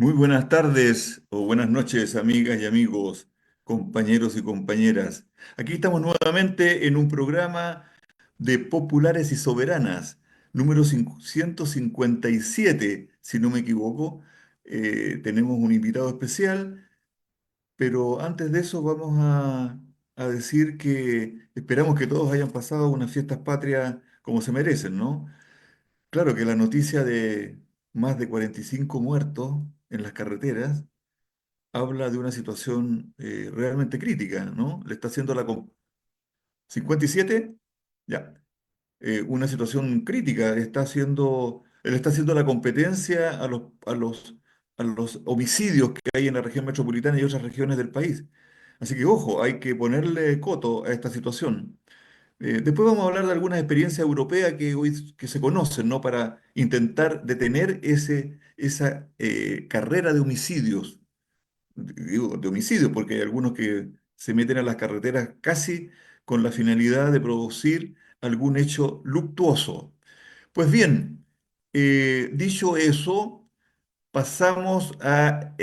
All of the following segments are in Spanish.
Muy buenas tardes o buenas noches, amigas y amigos, compañeros y compañeras. Aquí estamos nuevamente en un programa de Populares y Soberanas, número 157, si no me equivoco. Tenemos un invitado especial, pero antes de eso vamos a decir que esperamos que todos hayan pasado unas fiestas patrias como se merecen, ¿no? Claro que la noticia de más de 45 muertos en las carreteras habla de una situación realmente crítica, ¿no? Le está haciendo 57, ya. Una situación crítica, él está haciendo la competencia a los homicidios que hay en la región metropolitana y otras regiones del país. Así que, ojo, hay que ponerle coto a esta situación. Después vamos a hablar de algunas experiencias europeas que hoy que se conocen, ¿no? Para intentar detener esa carrera de homicidios, digo, de homicidios, porque hay algunos que se meten a las carreteras casi con la finalidad de producir algún hecho luctuoso. Pues bien, dicho eso, pasamos a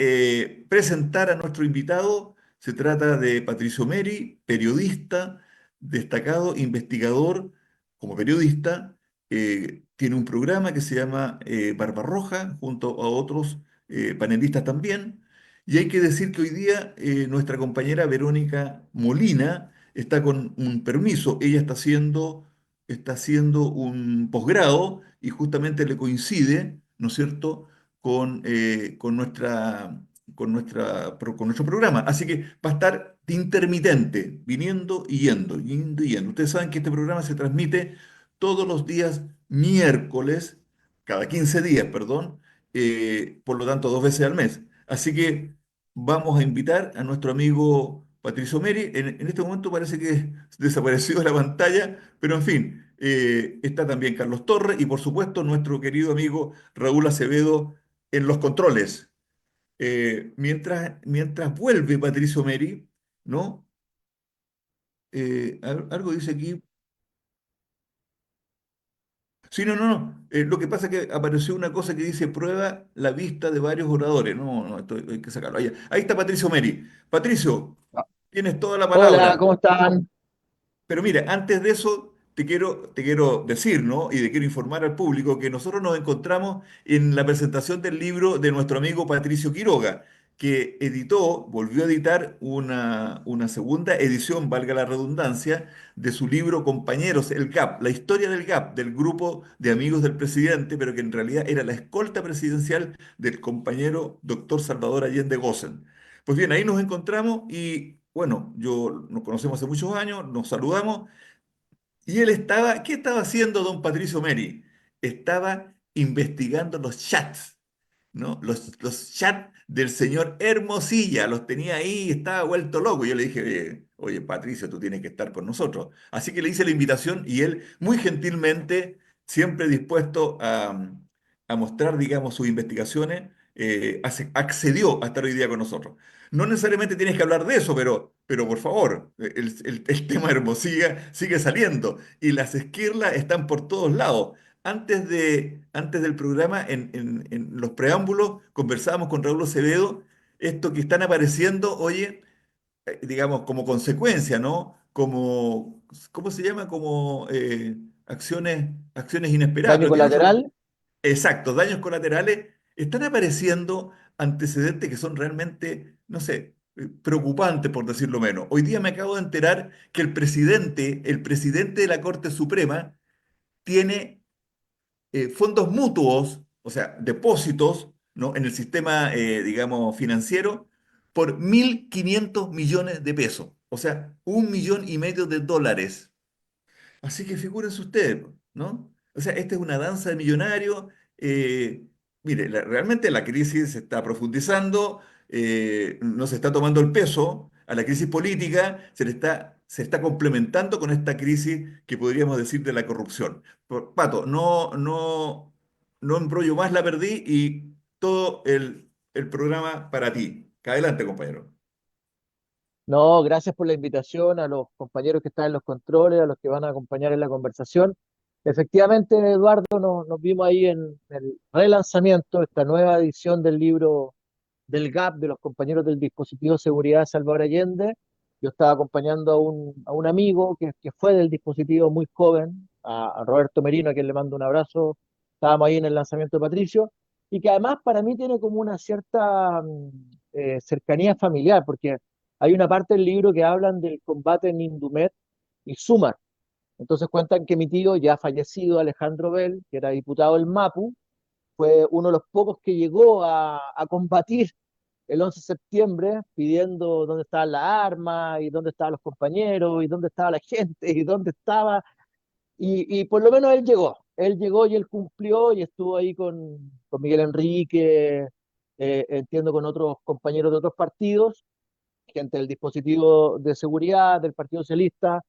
presentar a nuestro invitado. Se trata de Patricio Meri, periodista, destacado investigador como periodista. Tiene un programa que se llama Barbarroja, junto a otros panelistas también. Y hay que decir que hoy día nuestra compañera Verónica Molina está con un permiso. Ella está haciendo un posgrado y justamente le coincide, ¿no es cierto?, con nuestro programa. Así que va a estar de intermitente, viniendo y yendo, yendo y yendo. Ustedes saben que este programa se transmite todos los días miércoles, cada 15 días, perdón, por lo tanto 2 veces al mes. Así que vamos a invitar a nuestro amigo Patricio Meri. En este momento parece que desapareció de la pantalla, pero en fin, está también Carlos Torres y por supuesto nuestro querido amigo Raúl Acevedo en los controles. Mientras vuelve Patricio Meri, ¿no? Algo dice aquí. Sí, no, no, no. Lo que pasa es que apareció una cosa que dice prueba la vista de varios oradores. No, no, esto hay que sacarlo. Ahí está Patricio Meri. Patricio, tienes toda la Hola, palabra. ¿cómo están? Pero mira, antes de eso te quiero decir, ¿no? Y te quiero informar al público que nosotros nos encontramos en la presentación del libro de nuestro amigo Patricio Quiroga, que volvió a editar una segunda edición, valga la redundancia, de su libro Compañeros, el GAP, la historia del GAP, del grupo de amigos del presidente, pero que en realidad era la escolta presidencial del compañero doctor Salvador Allende Gossen. Pues bien, ahí nos encontramos y bueno, nos conocemos hace muchos años, nos saludamos y ¿qué estaba haciendo don Patricio Meri? Estaba investigando los chats, ¿no? Los chats del señor Hermosilla, los tenía ahí, estaba vuelto loco. Yo le dije, oye, Patricio, tú tienes que estar con nosotros. Así que le hice la invitación y él, muy gentilmente, siempre dispuesto a mostrar, digamos, sus investigaciones, accedió a estar hoy día con nosotros. No necesariamente tienes que hablar de eso, pero por favor, el tema de Hermosilla sigue saliendo y las esquirlas están por todos lados. Antes del programa, en los preámbulos, conversábamos con Raúl Acevedo, esto que están apareciendo, oye, digamos, como consecuencia, ¿no? ¿Cómo se llama? Como acciones inesperadas, Daño pero tiene otro nombre. colateral. Exacto, daños colaterales. Están apareciendo antecedentes que son realmente, no sé, preocupantes, por decirlo menos. Hoy día me acabo de enterar que el presidente de la Corte Suprema, tiene fondos mutuos, o sea, depósitos, ¿no? En el sistema, digamos, financiero, por 1.500 millones de pesos, o sea, 1,5 millones de dólares. Así que figúrense ustedes, ¿no? O sea, esta es una danza de millonarios. eh, Mire, realmente la crisis se está profundizando, no se está tomando el peso a la crisis política, se está complementando con esta crisis que podríamos decir de la corrupción. Pato, no, no, no embrollo más, la perdí y todo el programa para ti. Adelante, compañero. No, gracias por la invitación a los compañeros que están en los controles, a los que van a acompañar en la conversación. Efectivamente, Eduardo, nos vimos ahí en el relanzamiento, esta nueva edición del libro del GAP, de los compañeros del dispositivo de seguridad de Salvador Allende. Yo estaba acompañando a un amigo que fue del dispositivo muy joven, a Roberto Merino, a quien le mando un abrazo. Estábamos ahí en el lanzamiento de Patricio, y que además para mí tiene como una cierta cercanía familiar, porque hay una parte del libro que hablan del combate en Indumet y Sumar. Entonces cuentan que mi tío, ya fallecido, Alejandro Bell, que era diputado del MAPU, fue uno de los pocos que llegó a combatir el 11 de septiembre pidiendo dónde estaban las armas y dónde estaban los compañeros y dónde estaba la gente y dónde estaba. Y por lo menos él llegó y él cumplió y estuvo ahí con Miguel Enrique, entiendo con otros compañeros de otros partidos, gente del dispositivo de seguridad, del Partido Socialista,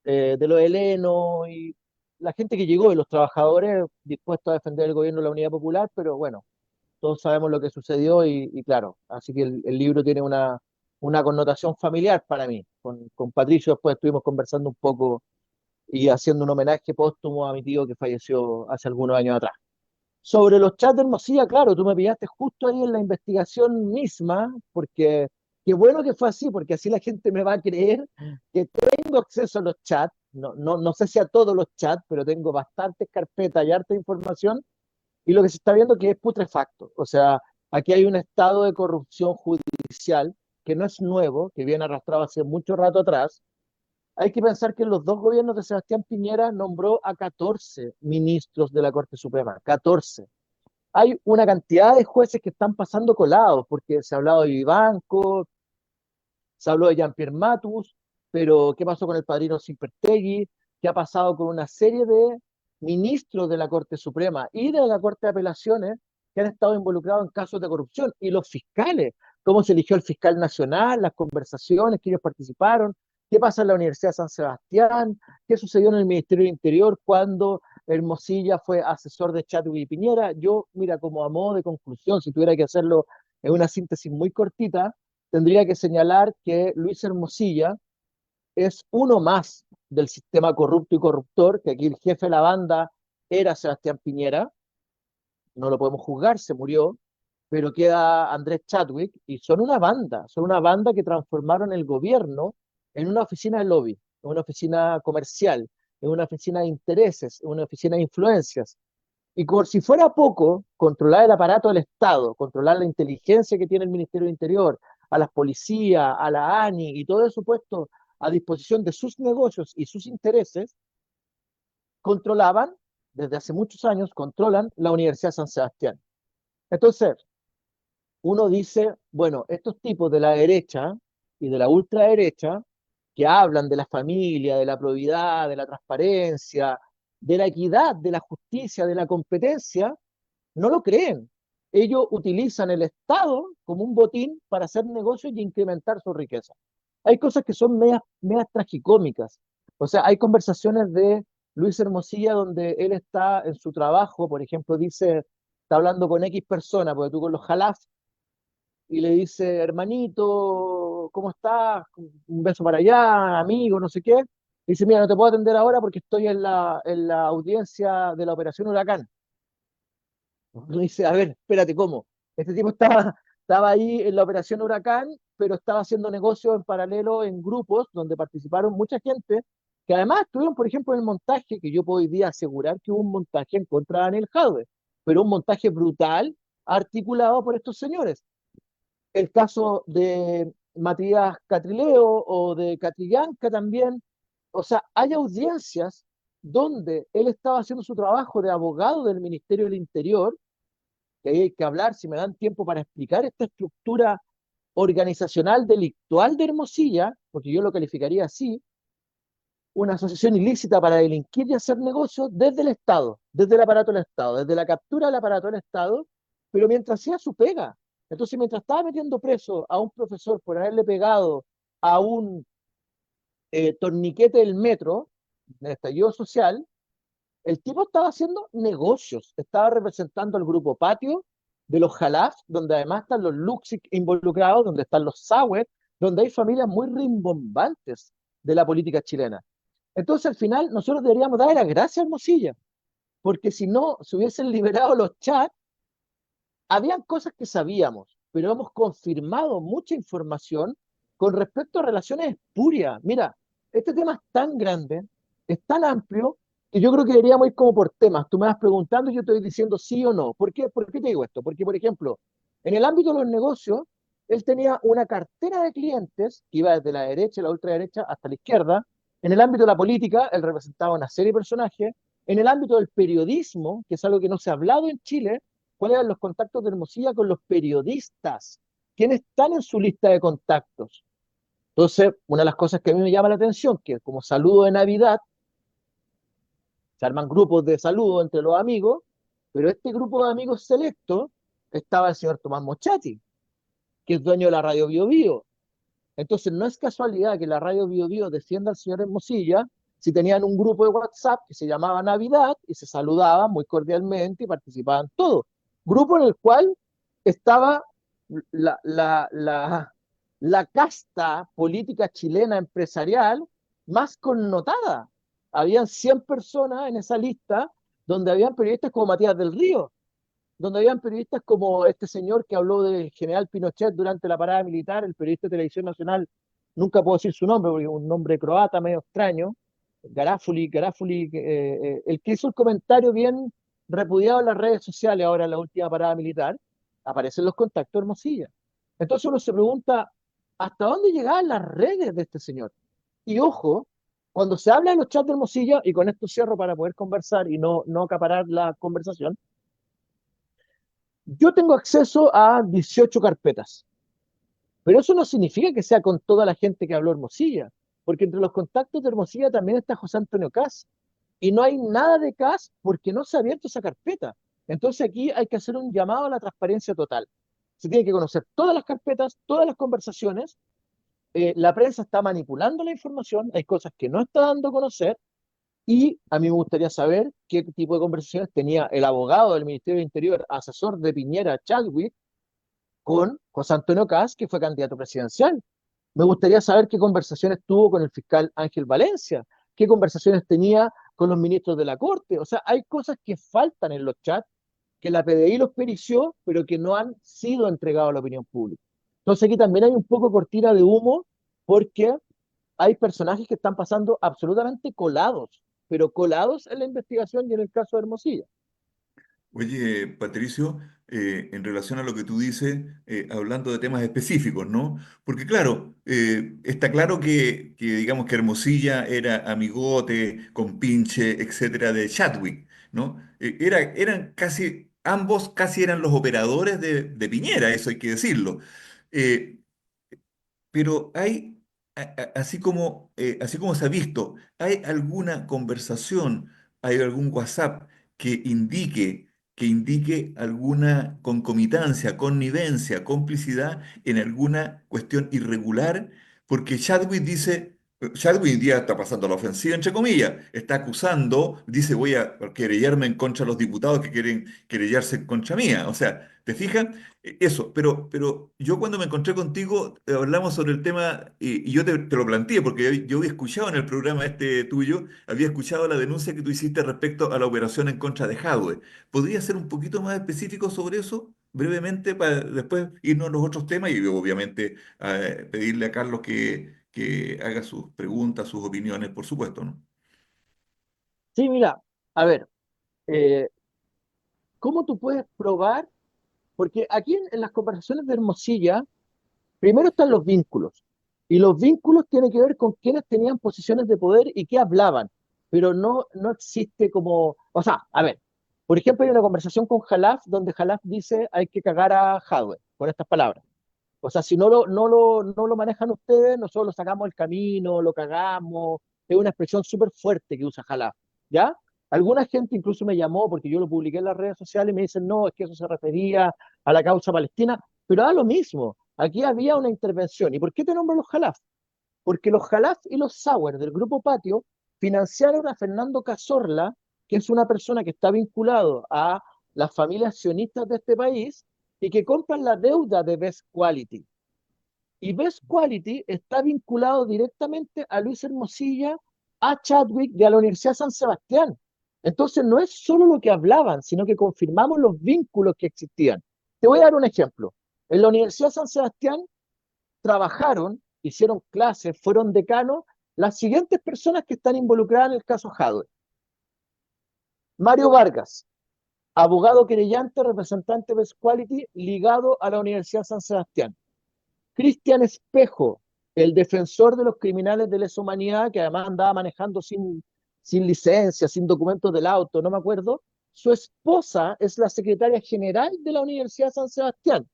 de los helenos y la gente que llegó y los trabajadores dispuestos a defender el gobierno de la Unidad Popular, pero bueno, todos sabemos lo que sucedió y claro, así que el libro tiene una connotación familiar para mí. Con Patricio después estuvimos conversando un poco y haciendo un homenaje póstumo a mi tío que falleció hace algunos años atrás. Sobre los chats de Hermosilla, claro, tú me pillaste justo ahí en la investigación misma, porque qué bueno que fue así, porque así la gente me va a creer que tengo acceso a los chats, no sé si a todos los chats, pero tengo bastantes carpetas y harta información, y lo que se está viendo que es putrefacto. O sea, aquí hay un estado de corrupción judicial que no es nuevo, que viene arrastrado hace mucho rato atrás. Hay que pensar que en los dos gobiernos de Sebastián Piñera nombró a 14 ministros de la Corte Suprema, 14. Hay una cantidad de jueces que están pasando colados, porque se ha hablado de Vivanco, se habló de Jean-Pierre Matus, pero ¿qué pasó con el padrino Simpertegui? ¿Qué ha pasado con una serie de ministros de la Corte Suprema y de la Corte de Apelaciones que han estado involucrados en casos de corrupción? Y los fiscales, cómo se eligió el fiscal nacional, las conversaciones que ellos participaron, qué pasa en la Universidad de San Sebastián, qué sucedió en el Ministerio del Interior cuando Hermosilla fue asesor de Chadwick y Piñera. Yo, mira, como a modo de conclusión, si tuviera que hacerlo en una síntesis muy cortita, tendría que señalar que Luis Hermosilla es uno más del sistema corrupto y corruptor, que aquí el jefe de la banda era Sebastián Piñera, no lo podemos juzgar, se murió, pero queda Andrés Chadwick, y son una banda que transformaron el gobierno en una oficina de lobby, en una oficina comercial, en una oficina de intereses, en una oficina de influencias. Y por si fuera poco, controlar el aparato del Estado, controlar la inteligencia que tiene el Ministerio del Interior, a las policías, a la ANI y todo eso puesto a disposición de sus negocios y sus intereses, controlaban, desde hace muchos años, controlan la Universidad de San Sebastián. Entonces, uno dice, bueno, estos tipos de la derecha y de la ultraderecha, que hablan de la familia, de la probidad, de la transparencia, de la equidad, de la justicia, de la competencia, no lo creen. Ellos utilizan el Estado como un botín para hacer negocios y incrementar su riqueza. Hay cosas que son medias tragicómicas. O sea, hay conversaciones de Luis Hermosilla donde él está en su trabajo, por ejemplo, dice, está hablando con X persona, porque tú con los jalaf, y le dice, hermanito, ¿cómo estás? Un beso para allá, amigo, no sé qué. Dice, mira, no te puedo atender ahora porque estoy en la audiencia de la Operación Huracán. Uno dice, a ver, espérate, ¿cómo? Este tipo estaba ahí en la Operación Huracán, pero estaba haciendo negocios en paralelo en grupos donde participaron mucha gente, que además estuvieron, por ejemplo, en el montaje, que yo puedo hoy día asegurar que hubo un montaje en contra de Daniel Jadwe, pero un montaje brutal articulado por estos señores. El caso de Matías Catrileo o de Catrillanca también, o sea, hay audiencias donde él estaba haciendo su trabajo de abogado del Ministerio del Interior, que ahí hay que hablar, si me dan tiempo para explicar esta estructura organizacional delictual de Hermosilla, porque yo lo calificaría así, una asociación ilícita para delinquir y hacer negocios desde el Estado, desde el aparato del Estado, desde la captura del aparato del Estado, pero mientras hacía su pega. Entonces, mientras estaba metiendo preso a un profesor por haberle pegado a un torniquete del metro, en el estallido social, el tipo estaba haciendo negocios, estaba representando al grupo Patio de los Jalaf, donde además están los Luxic involucrados, donde están los Sauer, donde hay familias muy rimbombantes de la política chilena. Entonces, al final, nosotros deberíamos dar las gracias a Hermosilla, porque si no se hubiesen liberado los chats, habían cosas que sabíamos, pero hemos confirmado mucha información con respecto a relaciones espurias. Mira, este tema es tan grande, es tan amplio, que yo creo que deberíamos ir como por temas. Tú me vas preguntando y yo te voy diciendo sí o no. ¿Por qué te digo esto? Porque, por ejemplo, en el ámbito de los negocios, él tenía una cartera de clientes que iba desde la derecha, la ultraderecha, hasta la izquierda. En el ámbito de la política, él representaba una serie de personajes. En el ámbito del periodismo, que es algo que no se ha hablado en Chile, ¿cuáles eran los contactos de Hermosilla con los periodistas? ¿Quiénes están en su lista de contactos? Entonces, una de las cosas que a mí me llama la atención, que como saludo de Navidad, se arman grupos de saludo entre los amigos, pero este grupo de amigos selectos estaba el señor Tomás Mochati, que es dueño de la radio Bio Bio. Entonces, no es casualidad que la radio Bio Bio defienda al señor Hermosilla si tenían un grupo de WhatsApp que se llamaba Navidad y se saludaban muy cordialmente y participaban todos. Grupo en el cual estaba la, la, la, la casta política chilena empresarial más connotada. Habían 100 personas en esa lista donde habían periodistas como Matías del Río, donde habían periodistas como este señor que habló del general Pinochet durante la parada militar, el periodista de Televisión Nacional, nunca puedo decir su nombre porque es un nombre croata medio extraño, Garafuli, el que hizo el comentario bien repudiado en las redes sociales ahora en la última parada militar, aparecen los contactos de Hermosilla. Entonces uno se pregunta, ¿hasta dónde llegaban las redes de este señor? Y ojo, cuando se habla de los chats de Hermosilla, y con esto cierro para poder conversar y no acaparar la conversación, yo tengo acceso a 18 carpetas, pero eso no significa que sea con toda la gente que habló Hermosilla, porque entre los contactos de Hermosilla también está José Antonio Caz, y no hay nada de Caz porque no se ha abierto esa carpeta. Entonces aquí hay que hacer un llamado a la transparencia total. Se tiene que conocer todas las carpetas, todas las conversaciones. La prensa está manipulando la información, hay cosas que no está dando a conocer, y a mí me gustaría saber qué tipo de conversaciones tenía el abogado del Ministerio del Interior, asesor de Piñera, Chadwick, con José Antonio Caz, que fue candidato presidencial. Me gustaría saber qué conversaciones tuvo con el fiscal Ángel Valencia, qué conversaciones tenía con los ministros de la Corte. O sea, hay cosas que faltan en los chats, que la PDI los perició, pero que no han sido entregados a la opinión pública. Entonces aquí también hay un poco cortina de humo, porque hay personajes que están pasando absolutamente colados, pero colados en la investigación y en el caso de Hermosilla. Oye, Patricio, en relación a lo que tú dices, hablando de temas específicos, ¿no? Porque claro, está claro digamos que Hermosilla era amigote, compinche, etcétera, de Chadwick, ¿no? Eran casi, ambos casi eran los operadores de Piñera, eso hay que decirlo. Eh, pero hay, así como se ha visto, ¿hay alguna conversación, hay algún WhatsApp que indique alguna concomitancia, connivencia, complicidad en alguna cuestión irregular? Porque Chadwick hoy día está pasando la ofensiva, entre comillas, está acusando, dice voy a querellarme en contra de los diputados que quieren querellarse en contra mía. O sea, ¿te fijas? Eso, pero yo cuando me encontré contigo, hablamos sobre el tema y yo te lo planteé, porque yo había escuchado en el programa este tuyo, había escuchado la denuncia que tú hiciste respecto a la operación en contra de Jadwe. ¿Podrías ser un poquito más específico sobre eso, brevemente, para después irnos a los otros temas y obviamente pedirle a Carlos que haga sus preguntas, sus opiniones, por supuesto, ¿no? Sí, mira, a ver, eh, ¿cómo tú puedes probar? Porque aquí en las conversaciones de Hermosilla, primero están los vínculos. Y los vínculos tienen que ver con quienes tenían posiciones de poder y qué hablaban. Pero no existe como. O sea, a ver, por ejemplo, hay una conversación con Jalaf donde Jalaf dice hay que cagar a Jadwe, con estas palabras. O sea, si no lo manejan ustedes, nosotros lo sacamos del camino, lo cagamos. Es una expresión súper fuerte que usa Jalaf. ¿Ya? Alguna gente incluso me llamó porque yo lo publiqué en las redes sociales y me dicen, no, es que eso se refería a la causa palestina, pero da lo mismo. Aquí había una intervención. ¿Y por qué te nombro los Jalaf? Porque los Jalaf y los Sauer del Grupo Patio financiaron a Fernando Cazorla, que es una persona que está vinculado a las familias sionistas de este país y que compran la deuda de Best Quality. Y Best Quality está vinculado directamente a Luis Hermosilla, a Chadwick de la Universidad de San Sebastián. Entonces no es solo lo que hablaban, sino que confirmamos los vínculos que existían. Te voy a dar un ejemplo. En la Universidad de San Sebastián trabajaron, hicieron clases, fueron decanos, las siguientes personas que están involucradas en el caso Jadwe. Mario Vargas, abogado querellante, representante de Best Quality, ligado a la Universidad de San Sebastián. Cristian Espejo, el defensor de los criminales de lesa humanidad, que además andaba manejando sin licencia, sin documentos del auto, no me acuerdo. Su esposa es la secretaria general de la Universidad de San Sebastián.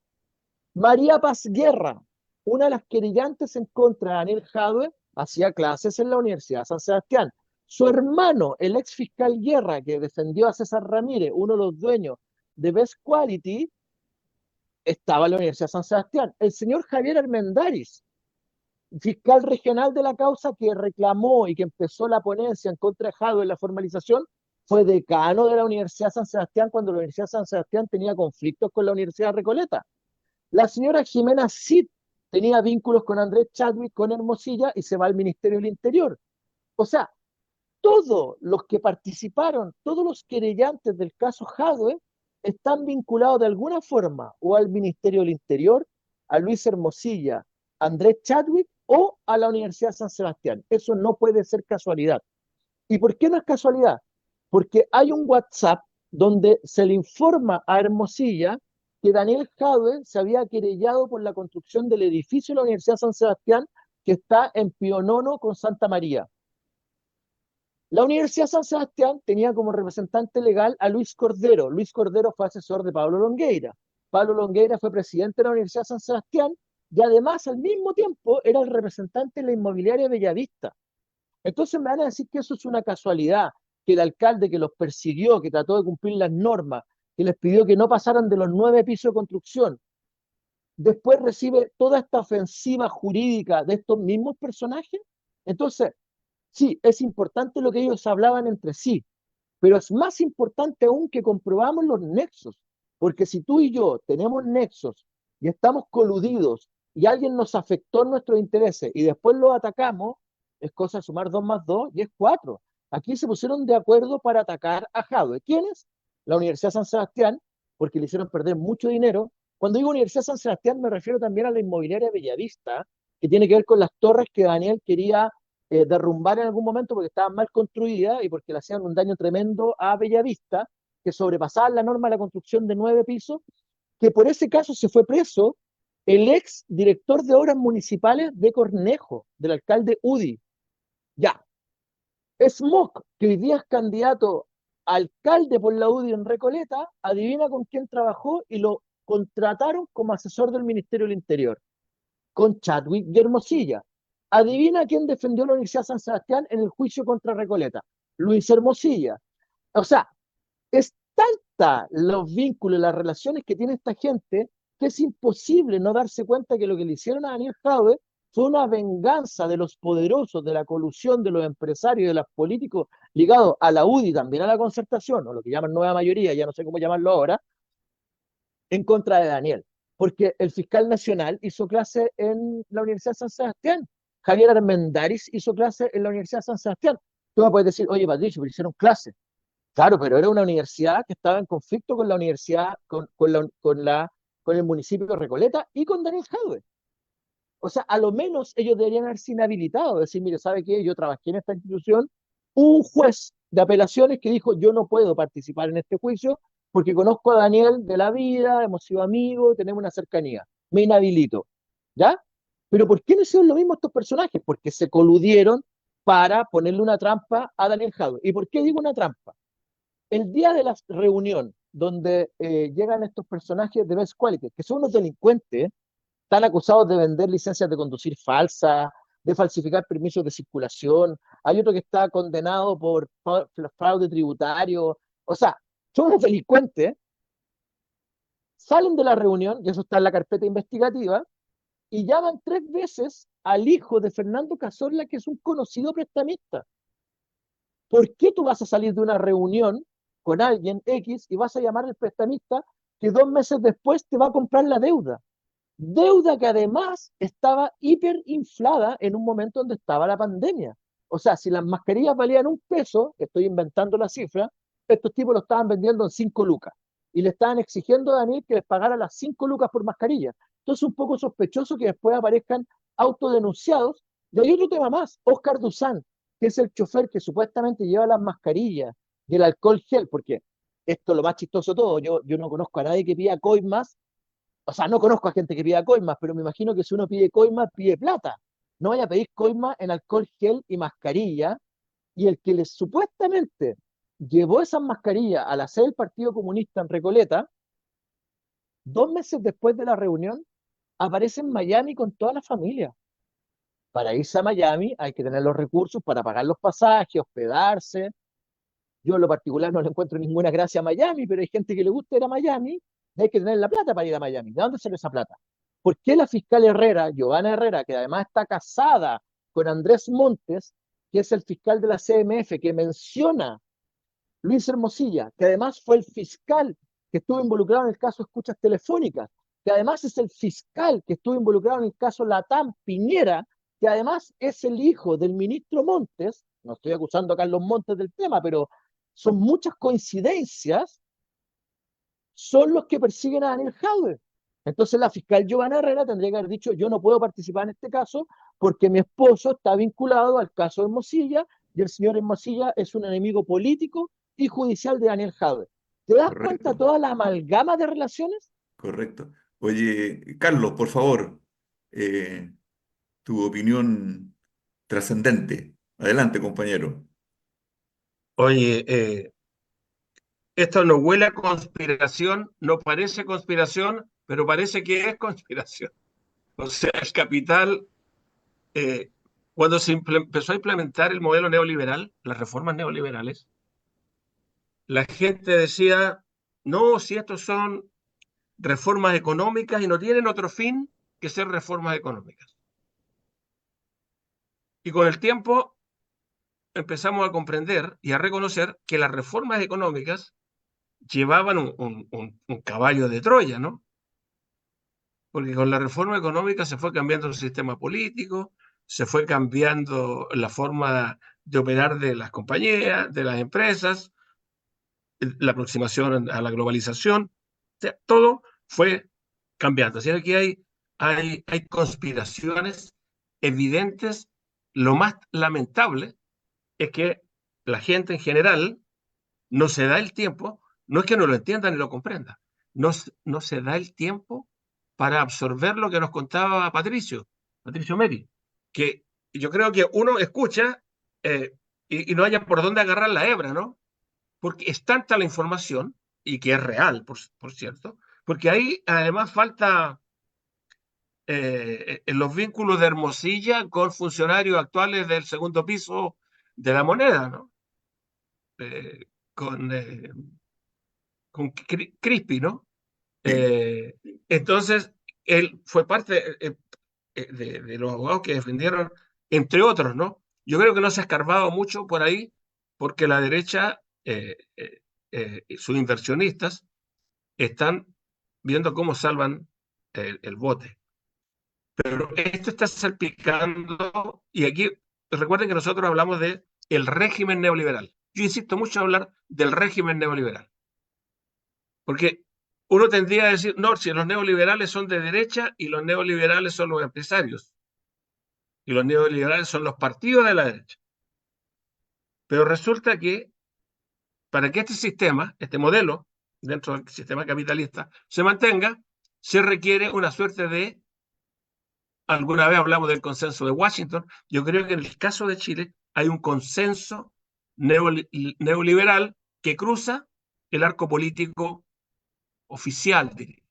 María Paz Guerra, una de las querellantes en contra de Daniel Jadwe, hacía clases en la Universidad de San Sebastián. Su hermano, el ex fiscal Guerra, que defendió a César Ramírez, uno de los dueños de Best Quality, estaba en la Universidad de San Sebastián. El señor Javier Armendáriz, fiscal regional de la causa que reclamó y que empezó la ponencia en contra de Jadwe en la formalización, fue decano de la Universidad de San Sebastián cuando la Universidad de San Sebastián tenía conflictos con la Universidad de Recoleta. La señora Jimena Cid tenía vínculos con Andrés Chadwick, con Hermosilla, y se va al Ministerio del Interior. O sea, todos los que participaron, todos los querellantes del caso Jadwe, están vinculados de alguna forma o al Ministerio del Interior, a Luis Hermosilla, a Andrés Chadwick o a la Universidad de San Sebastián. Eso no puede ser casualidad. ¿Y por qué no es casualidad? Porque hay un WhatsApp donde se le informa a Hermosilla que Daniel Jadwe se había querellado por la construcción del edificio de la Universidad de San Sebastián que está en Pionono con Santa María. La Universidad de San Sebastián tenía como representante legal a Luis Cordero. Luis Cordero fue asesor de Pablo Longueira. Pablo Longueira fue presidente de la Universidad de San Sebastián y además al mismo tiempo era el representante de la inmobiliaria Bellavista. Entonces me van a decir que eso es una casualidad, que el alcalde que los persiguió, que trató de cumplir las normas, que les pidió que no pasaran de los 9 pisos de construcción, después recibe toda esta ofensiva jurídica de estos mismos personajes. Entonces, sí, es importante lo que ellos hablaban entre sí, pero es más importante aún que comprobamos los nexos, porque si tú y yo tenemos nexos y estamos coludidos y alguien nos afectó en nuestros intereses y después lo atacamos, es cosa de sumar 2 más 2 y es 4. Aquí se pusieron de acuerdo para atacar a Jadwe. ¿Quiénes? La Universidad de San Sebastián, porque le hicieron perder mucho dinero. Cuando digo Universidad de San Sebastián me refiero también a la inmobiliaria Bellavista, que tiene que ver con las torres que Daniel quería derrumbar en algún momento porque estaban mal construidas y porque le hacían un daño tremendo a Bellavista, que sobrepasaban la norma de la construcción de 9 pisos, que por ese caso se fue preso el ex director de obras municipales de Cornejo, del alcalde Udi. Ya, Smock, que hoy día es candidato a alcalde por la UDI en Recoleta, adivina con quién trabajó y lo contrataron como asesor del Ministerio del Interior, con Chadwick y Hermosilla. Adivina quién defendió la Universidad de San Sebastián en el juicio contra Recoleta. Luis Hermosilla. O sea, es tanta los vínculos, las relaciones que tiene esta gente, que es imposible no darse cuenta que lo que le hicieron a Daniel Jadwe fue una venganza de los poderosos, de la colusión de los empresarios, de los políticos ligados a la UDI, también a la concertación, o lo que llaman nueva mayoría, ya no sé cómo llamarlo ahora, en contra de Daniel. Porque el fiscal nacional hizo clase en la Universidad de San Sebastián. Javier Armendáriz hizo clase en la Universidad de San Sebastián. Tú me puedes decir, oye, Patricio, pero hicieron clase. Claro, pero era una universidad que estaba en conflicto con la universidad, con el municipio de Recoleta y con Daniel Jadwe. O sea, a lo menos ellos deberían haberse inhabilitado, decir, mire, ¿sabe qué? Yo trabajé en esta institución, un juez de apelaciones que dijo, yo no puedo participar en este juicio porque conozco a Daniel de la vida, hemos sido amigos, tenemos una cercanía, me inhabilito, ¿ya? Pero ¿por qué no hicieron lo mismo estos personajes? Porque se coludieron para ponerle una trampa a Daniel Jadwe. ¿Y por qué digo una trampa? El día de la reunión donde llegan estos personajes de Best Quality, que son unos delincuentes, están acusados de vender licencias de conducir falsas, de falsificar permisos de circulación, hay otro que está condenado por fraude tributario, o sea, son unos delincuentes, salen de la reunión, y eso está en la carpeta investigativa, y llaman 3 veces al hijo de Fernando Cazorla, que es un conocido prestamista. ¿Por qué tú vas a salir de una reunión con alguien X y vas a llamar al prestamista que 2 meses después te va a comprar la deuda? Deuda que además estaba hiperinflada en un momento donde estaba la pandemia. O sea, si las mascarillas valían 1 peso, estoy inventando la cifra, estos tipos lo estaban vendiendo en 5 lucas. Y le estaban exigiendo a Daniel que les pagara las 5 lucas por mascarilla. Entonces, un poco sospechoso que después aparezcan autodenunciados. Y hay otro tema más, Oscar Duzán, que es el chofer que supuestamente lleva las mascarillas y el alcohol gel, porque esto es lo más chistoso de todo, yo no conozco a nadie que pida coimas, o sea, no conozco a gente que pida coimas, pero me imagino que si uno pide coimas, pide plata. No vaya a pedir coimas en alcohol gel y mascarilla, y el que les supuestamente llevó esas mascarillas a la sede del Partido Comunista en Recoleta, 2 meses después de la reunión, aparece en Miami con toda la familia. Para irse a Miami hay que tener los recursos para pagar los pasajes, hospedarse. Yo en lo particular no le encuentro ninguna gracia a Miami, pero hay gente que le gusta ir a Miami y hay que tener la plata para ir a Miami. ¿De dónde sale esa plata? ¿Por qué la fiscal Herrera, Giovanna Herrera, que además está casada con Andrés Montes, que es el fiscal de la CMF, que menciona Luis Hermosilla, que además fue el fiscal que estuvo involucrado en el caso Escuchas Telefónicas, que además es el fiscal que estuvo involucrado en el caso Latam Piñera, que además es el hijo del ministro Montes? No estoy acusando a Carlos Montes del tema, pero son muchas coincidencias, son los que persiguen a Daniel Jadwe. Entonces la fiscal Giovanna Herrera tendría que haber dicho, yo no puedo participar en este caso porque mi esposo está vinculado al caso de Hermosilla y el señor Hermosilla es un enemigo político y judicial de Daniel Jadwe. ¿Te das cuenta Correcto, toda la amalgama de relaciones? correcto. Oye, Carlos, por favor, eh, tu opinión trascendente. Adelante, compañero. Oye, esto no huele a conspiración, no parece conspiración, pero parece que es conspiración. O sea, el capital, eh, cuando empezó a implementar el modelo neoliberal, las reformas neoliberales, la gente decía, no, si estos son reformas económicas y no tienen otro fin que ser reformas económicas. Y con el tiempo empezamos a comprender y a reconocer que las reformas económicas llevaban un caballo de Troya, ¿no? Porque con la reforma económica se fue cambiando el sistema político, se fue cambiando la forma de operar de las compañías, de las empresas, la aproximación a la globalización, o sea, todo fue cambiando. Así que aquí hay conspiraciones evidentes. Lo más lamentable es que la gente en general no se da el tiempo, no es que no lo entienda ni lo comprenda, no se da el tiempo para absorber lo que nos contaba Patricio Meri, que yo creo que uno escucha y no haya por dónde agarrar la hebra, ¿no? Porque es tanta la información, y que es real, por cierto, porque ahí además falta en los vínculos de Hermosilla con funcionarios actuales del segundo piso de la moneda, ¿no? Eh, con, eh, con Crispy, ¿no? Sí. Eh, entonces, él fue parte de los abogados que defendieron, entre otros, ¿no? Yo creo que no se ha escarbado mucho por ahí, porque la derecha, sus inversionistas, están viendo cómo salvan el bote. Pero esto está salpicando, y aquí recuerden que nosotros hablamos de el régimen neoliberal. Yo insisto mucho en hablar del régimen neoliberal, porque uno tendría que decir, no, si los neoliberales son de derecha y los neoliberales son los empresarios y los neoliberales son los partidos de la derecha. Pero resulta que para que este sistema, este modelo, dentro del sistema capitalista, se mantenga, se requiere una suerte de, alguna vez hablamos del consenso de Washington, yo creo que en el caso de Chile hay un consenso neoliberal que cruza el arco político oficial, diría.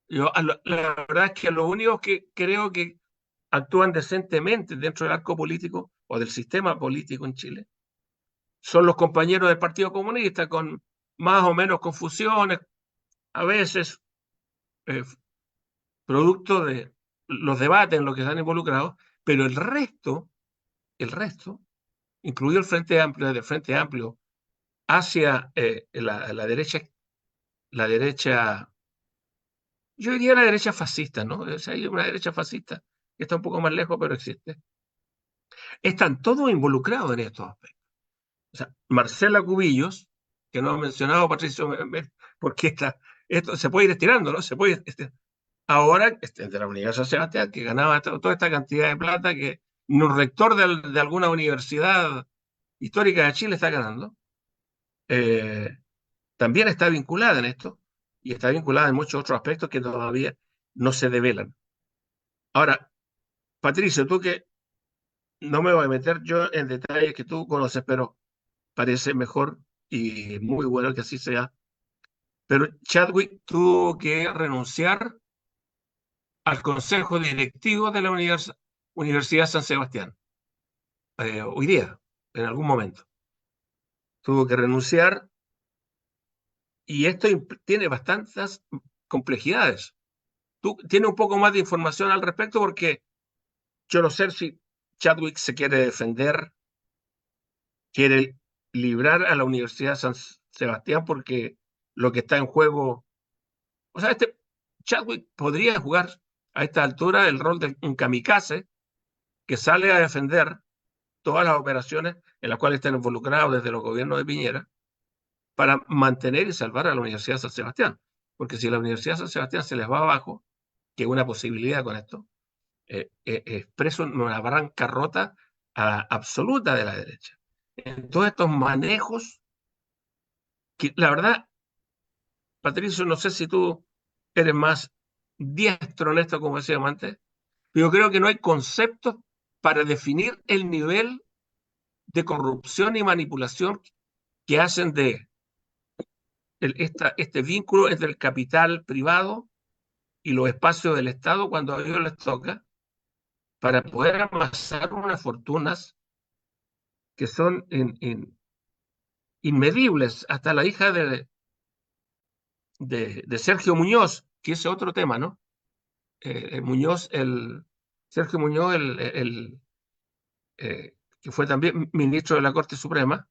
La verdad es que los únicos que creo que actúan decentemente dentro del arco político o del sistema político en Chile son los compañeros del Partido Comunista, con más o menos confusiones, a veces eh, producto de los debates en los que están involucrados, pero el resto, incluido el Frente Amplio, desde el Frente Amplio hacia la derecha, yo diría la derecha fascista, ¿no? O sea, hay una derecha fascista que está un poco más lejos, pero existe. Están todos involucrados en estos aspectos. O sea, Marcela Cubillos, que no ha mencionado Patricio, porque esto se puede ir estirando, ¿no? Se puede estirar. ahora de la Universidad San Sebastián, que ganaba toda esta cantidad de plata que un rector de alguna universidad histórica de Chile está ganando, también está vinculada en esto y está vinculada en muchos otros aspectos que todavía no se develan. Ahora, Patricio, tú que no me voy a meter yo en detalles que tú conoces, pero parece mejor y muy bueno que así sea. Pero Chadwick tuvo que renunciar al consejo directivo de la Universidad San Sebastián, hoy día, en algún momento. Tuvo que renunciar y esto tiene bastantes complejidades. Tú tienes un poco más de información al respecto porque yo no sé si Chadwick se quiere defender, quiere librar a la Universidad San Sebastián porque lo que está en juego, o sea, Chadwick podría jugar a esta altura el rol de un kamikaze que sale a defender todas las operaciones en las cuales están involucrados desde los gobiernos de Piñera para mantener y salvar a la Universidad de San Sebastián. Porque si la Universidad de San Sebastián se les va abajo, que es una posibilidad con esto, expreso una bancarrota absoluta de la derecha. En todos estos manejos, que la verdad, Patricio, no sé si tú eres más diestro en esto, como decíamos antes, pero yo creo que no hay conceptos para definir el nivel de corrupción y manipulación que hacen de este vínculo entre el capital privado y los espacios del Estado cuando a ellos les toca, para poder amasar unas fortunas que son inmedibles. Hasta la hija de Sergio Muñoz, que es otro tema, ¿no? Muñoz, Sergio Muñoz, que fue también ministro de la Corte Suprema,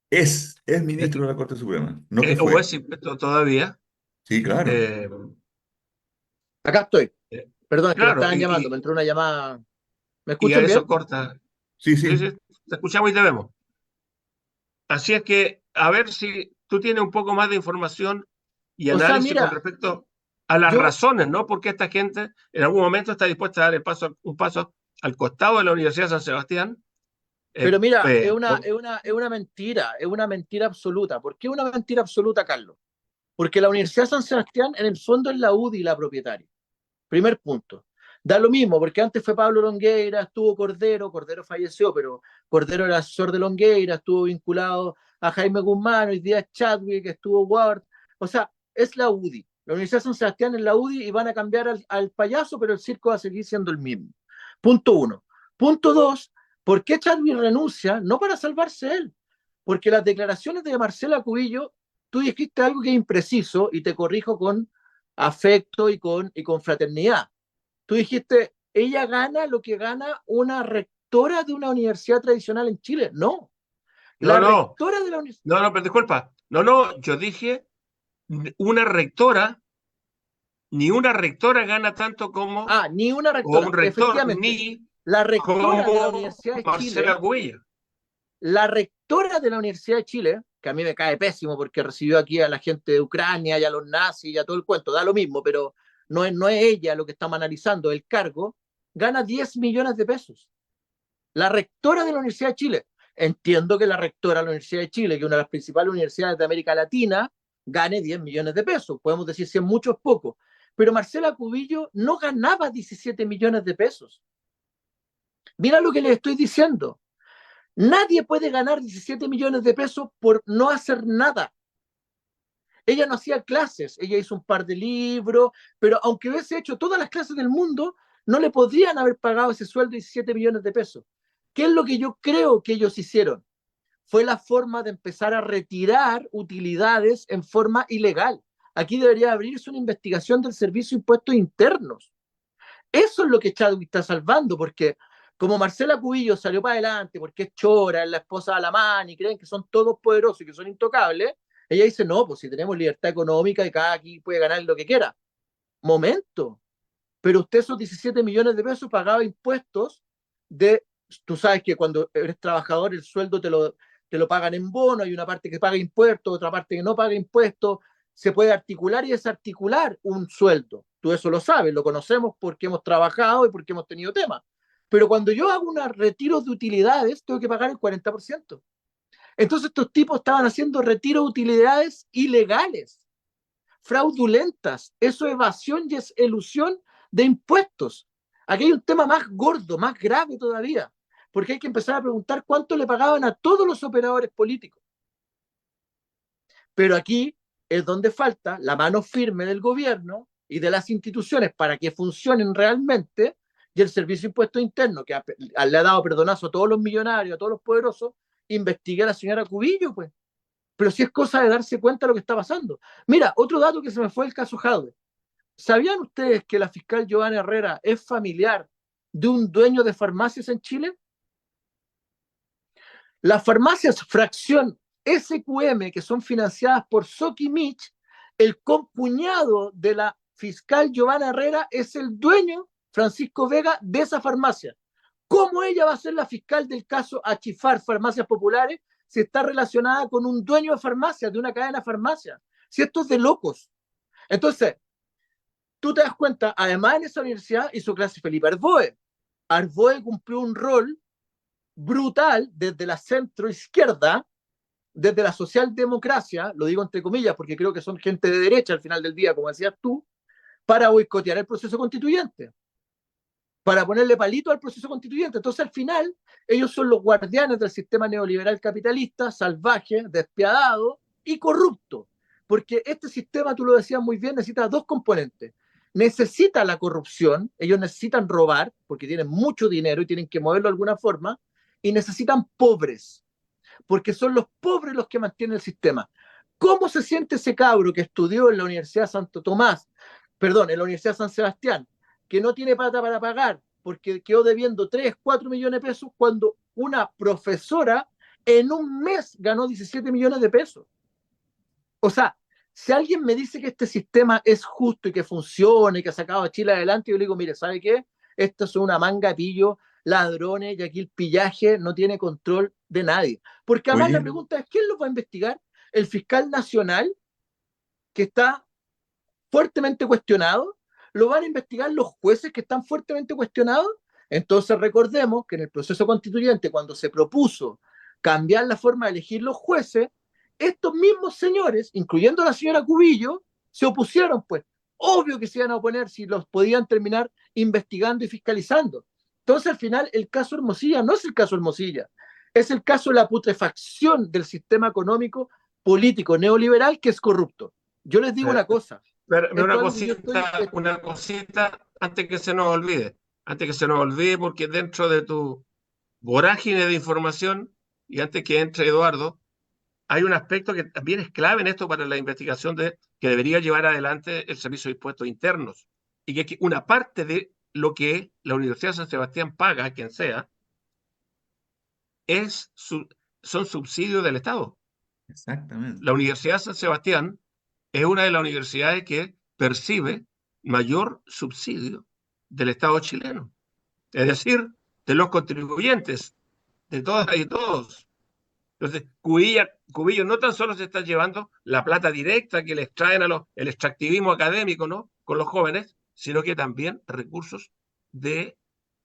Es eh, ministro de la Corte Suprema, no que o fue. es todavía. Sí, claro. eh, Acá estoy. eh, Perdón, es que me claro, estaban llamando, me entró una llamada. ¿Me y a escuchan eso bien? corta. Sí, Sí, sí. sí, te escuchamos y te vemos. Así es que, a ver si tú tienes un poco más de información y O sea, análisis con mira, respecto a las yo, razones, ¿no? Porque esta gente en algún momento está dispuesta a dar un paso al costado de la Universidad de San Sebastián. pero mira, Por, es una mentira absoluta. ¿Por qué una mentira absoluta, Carlos? Porque la Universidad de San Sebastián, en el fondo, es la UDI la propietaria. Primer punto. Da lo mismo, porque antes fue Pablo Longueira, estuvo Cordero falleció, pero Cordero era asesor de Longueira, estuvo vinculado a Jaime Guzmán, hoy día es Chadwick, estuvo Ward. O sea, es la UDI. La Universidad de San Sebastián es la UDI y van a cambiar al payaso, pero el circo va a seguir siendo el mismo. Punto uno. Punto dos, ¿por qué Chadwick renuncia? No para salvarse él, porque las declaraciones de Marcela Cubillo, tú dijiste algo que es impreciso y te corrijo con afecto y con fraternidad. Tú dijiste, ella gana lo que gana una rectora de una universidad tradicional en Chile. No, no, la no, rectora de la universidad... no, no, pero disculpa. No, no, yo dije una rectora, ni una rectora gana tanto como, Ah, ni una o rectora, un rector, efectivamente. ni La rectora de la como Universidad de Marcela Chile, Cubillo. la rectora de la Universidad de Chile, que a mí me cae pésimo porque recibió aquí a la gente de Ucrania y a los nazis y a todo el cuento, da lo mismo, pero no es ella lo que estamos analizando, el cargo, gana 10 millones de pesos. La rectora de la Universidad de Chile. Entiendo que la rectora de la Universidad de Chile, que es una de las principales universidades de América Latina, gane 10 millones de pesos. Podemos decir si es mucho o es poco. Pero Marcela Cubillo no ganaba 17 millones de pesos. Mira lo que les estoy diciendo. Nadie puede ganar 17 millones de pesos por no hacer nada. Ella no hacía clases, ella hizo un par de libros, pero aunque hubiese hecho todas las clases del mundo, no le podrían haber pagado ese sueldo de 17 millones de pesos. ¿Qué es lo que yo creo que ellos hicieron? Fue la forma de empezar a retirar utilidades en forma ilegal. Aquí debería abrirse una investigación del Servicio de Impuestos Internos. Eso es lo que Chadwick está salvando, porque como Marcela Cubillo salió para adelante, porque es chora, es la esposa de Alamán y creen que son todos poderosos y que son intocables, ella dice, no, pues si tenemos libertad económica y cada aquí puede ganar lo que quiera. Momento, pero usted esos 17 millones de pesos pagaba impuestos de, tú sabes que cuando eres trabajador el sueldo te lo pagan en bono, hay una parte que paga impuestos, otra parte que no paga impuestos, se puede articular y desarticular un sueldo. tú eso lo sabes, lo conocemos porque hemos trabajado y porque hemos tenido temas. Pero cuando yo hago un retiro de utilidades, tengo que pagar el 40%. Entonces estos tipos estaban haciendo retiro de utilidades ilegales, fraudulentas. Eso es evasión y es elusión de impuestos. Aquí hay un tema más gordo, más grave todavía, porque hay que empezar a preguntar cuánto le pagaban a todos los operadores políticos. Pero aquí es donde falta la mano firme del gobierno y de las instituciones para que funcionen realmente, y el Servicio de Impuestos Internos, que le ha dado perdonazo a todos los millonarios, a todos los poderosos, investigue a la señora Cubillo, pues. Pero si es cosa de darse cuenta de lo que está pasando. Mira, otro dato que se me fue el caso Jadwe. ¿Sabían ustedes que la fiscal Giovanna Herrera es familiar de un dueño de farmacias en Chile? Las farmacias fracción SQM, que son financiadas por Sokimich, el concuñado de la fiscal Giovanna Herrera es el dueño, Francisco Vega, de esa farmacia. ¿Cómo ella va a ser la fiscal del caso Achifar Farmacias Populares si está relacionada con un dueño de farmacia, de una cadena de farmacia? Si esto es de locos. Entonces, tú te das cuenta, además en esa universidad hizo clase Felipe Arboe. Arboe cumplió un rol brutal desde la centroizquierda, desde la socialdemocracia, lo digo entre comillas porque creo que son gente de derecha al final del día, como decías tú, para boicotear el proceso constituyente, para ponerle palito al proceso constituyente. Entonces, al final, ellos son los guardianes del sistema neoliberal capitalista, salvaje, despiadado y corrupto. Porque este sistema, tú lo decías muy bien, necesita dos componentes. Necesita la corrupción, ellos necesitan robar, porque tienen mucho dinero y tienen que moverlo de alguna forma, y necesitan pobres, porque son los pobres los que mantienen el sistema. ¿Cómo se siente ese cabro que estudió en la Universidad Santo Tomás, perdón, en la Universidad San Sebastián, que no tiene plata para pagar porque quedó debiendo 3, 4 millones de pesos cuando una profesora en un mes ganó 17 millones de pesos? O sea, si alguien me dice que este sistema es justo y que funciona y que ha sacado a Chile adelante, yo le digo, mire, ¿sabe qué? Esto es una manga de pillos, ladrones, y aquí el pillaje no tiene control de nadie. Porque además la Oye, pregunta es, ¿quién los va a investigar? ¿El fiscal nacional, que está fuertemente cuestionado? ¿Lo van a investigar los jueces, que están fuertemente cuestionados? Entonces recordemos que en el proceso constituyente, cuando se propuso cambiar la forma de elegir los jueces, estos mismos señores, incluyendo a la señora Cubillo, se opusieron, pues. Obvio que se iban a oponer si los podían terminar investigando y fiscalizando. Entonces, al final, el caso Hermosilla no es el caso Hermosilla, es el caso de la putrefacción del sistema económico político neoliberal que es corrupto. Yo les digo una cosa, Pero esto es algo que yo estoy... una cosita antes que se nos olvide, porque dentro de tu vorágine de información, y antes que entre Eduardo, hay un aspecto que también es clave en esto para la investigación que debería llevar adelante el Servicio de Impuestos Internos, y que una parte de lo que la Universidad de San Sebastián paga a quien sea, es son subsidios del Estado. exactamente. La Universidad de San Sebastián es una de las universidades que percibe mayor subsidio del Estado chileno, es decir, de los contribuyentes, de todas y todos. Entonces, Cubillo no tan solo se está llevando la plata directa que les traen el extractivismo académico, ¿no?, con los jóvenes, sino que también recursos de,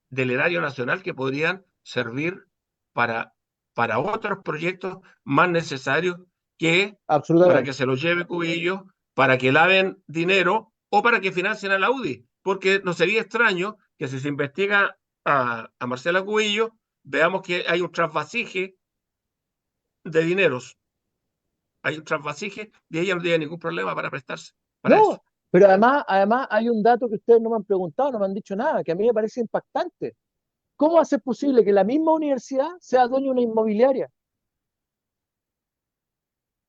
del erario nacional que podrían servir para, para otros proyectos más necesarios que para que Absolutamente. se los lleve Cubillo, para que laven dinero o para que financien a la UDI. Porque no sería extraño que si se investiga a Marcela Cubillo, veamos que hay un trasvasije de dineros, hay un trasvasije y ella no tiene ningún problema para prestarse para eso. No, pero además hay un dato que ustedes no me han preguntado, no me han dicho nada, que a mí me parece impactante. ¿Cómo va a ser posible que la misma universidad sea dueña de una inmobiliaria?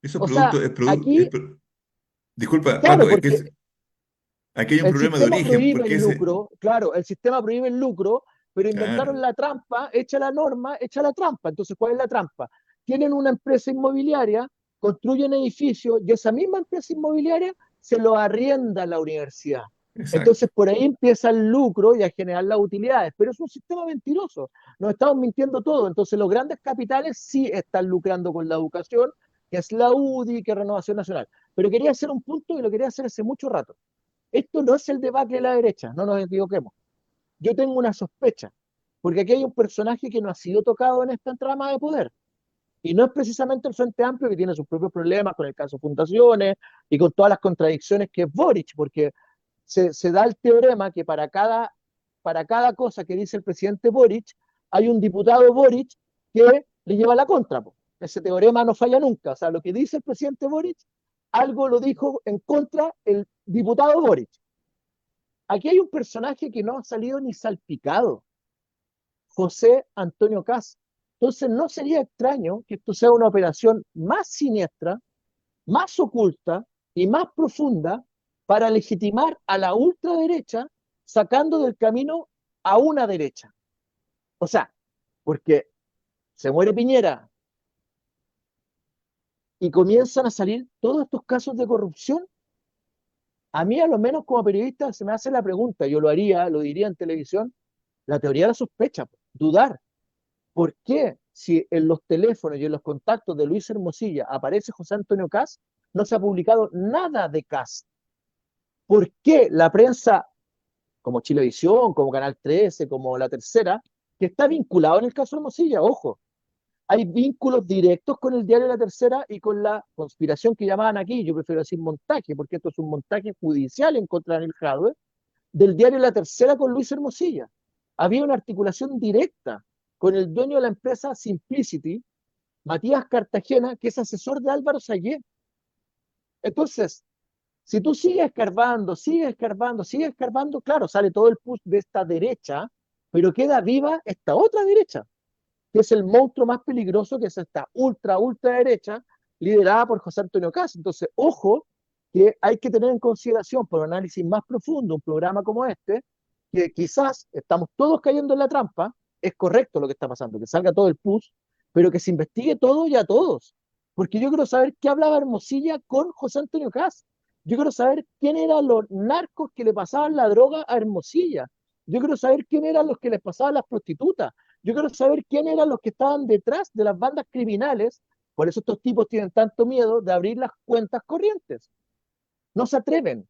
Eso es O sea, producto, aquí, disculpa, claro, Paco, es que porque aquí hay un el problema de sistema origen, prohíbe porque el lucro, claro, el sistema prohíbe el lucro, pero inventaron claro, la trampa, echa la norma, echa la trampa. Entonces, ¿cuál es la trampa? Tienen una empresa inmobiliaria, construyen edificios y esa misma empresa inmobiliaria se lo arrienda a la universidad. exacto. Entonces, por ahí empieza el lucro y a generar las utilidades, pero es un sistema mentiroso. Nos estamos mintiendo todo. Entonces, los grandes capitales sí están lucrando con la educación, que es la UDI, que es Renovación Nacional. Pero quería hacer un punto y lo quería hacer hace mucho rato. Esto no es el debate de la derecha, no nos equivoquemos. Yo tengo una sospecha, porque aquí hay un personaje que no ha sido tocado en esta trama de poder. Y no es precisamente el Frente Amplio, que tiene sus propios problemas con el caso Fundaciones y con todas las contradicciones que es Boric, porque se da el teorema que para cada cosa que dice el presidente Boric, hay un diputado Boric que le lleva la contra. Po. Ese teorema no falla nunca. O sea, lo que dice el presidente Boric, algo lo dijo en contra el diputado Boric. Aquí hay un personaje que no ha salido ni salpicado, José Antonio Kast. Entonces no sería extraño que esto sea una operación más siniestra, más oculta y más profunda para legitimar a la ultraderecha sacando del camino a una derecha. O sea, porque se muere Piñera y comienzan a salir todos estos casos de corrupción. A mí, a lo menos como periodista, se me hace la pregunta, yo lo haría, lo diría en televisión, la teoría de la sospecha, dudar. ¿Por qué si en los teléfonos y en los contactos de Luis Hermosilla aparece José Antonio Kast, no se ha publicado nada de Kast? ¿Por qué la prensa, como Chilevisión, como Canal 13, como La Tercera, que está vinculado en el caso Hermosilla, ojo, hay vínculos directos con el diario La Tercera y con la conspiración que llamaban aquí, yo prefiero decir montaje, porque esto es un montaje judicial en contra de Daniel Jadwe, del diario La Tercera con Luis Hermosilla. Había una articulación directa con el dueño de la empresa Simplicity, Matías Cartagena, que es asesor de Álvaro Sayé. Entonces, si tú sigues escarbando, claro, sale todo el push de esta derecha, pero queda viva esta otra derecha, que es el monstruo más peligroso, que es esta ultra derecha, liderada por José Antonio Kast. Entonces, ojo, que hay que tener en consideración, por un análisis más profundo, un programa como este, que quizás estamos todos cayendo en la trampa, es correcto lo que está pasando, que salga todo el push, pero que se investigue todo y a todos. Porque yo quiero saber qué hablaba Hermosilla con José Antonio Kast. Yo quiero saber quién eran los narcos que le pasaban la droga a Hermosilla. Yo quiero saber quién eran los que les pasaban las prostitutas. Yo quiero saber quién eran los que estaban detrás de las bandas criminales. Por eso estos tipos tienen tanto miedo de abrir las cuentas corrientes. No se atreven.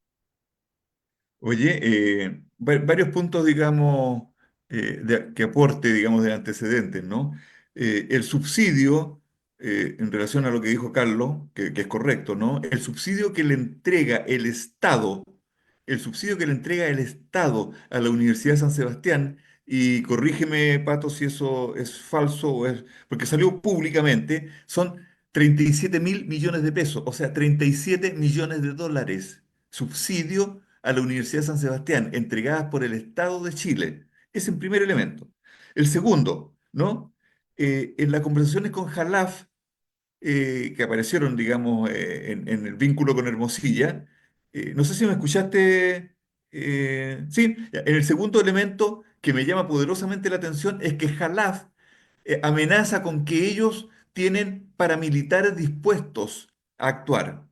Oye, varios puntos, digamos, que aporte, digamos, de antecedentes, ¿no? El subsidio, en relación a lo que dijo Carlos, que es correcto, ¿no? El subsidio que le entrega el Estado, el subsidio que le entrega el Estado a la Universidad de San Sebastián, y corrígeme, Pato, si eso es falso o es, porque salió públicamente, son 37.000 millones de pesos, o sea, 37 millones de dólares subsidio a la Universidad de San Sebastián, entregadas por el Estado de Chile. Ese es el primer elemento. El segundo, ¿no? En las conversaciones con Jalaf, que aparecieron, digamos, en el vínculo con Hermosilla, no sé si me escuchaste, sí, en el segundo elemento que me llama poderosamente la atención es que Jalaf amenaza con que ellos tienen paramilitares dispuestos a actuar.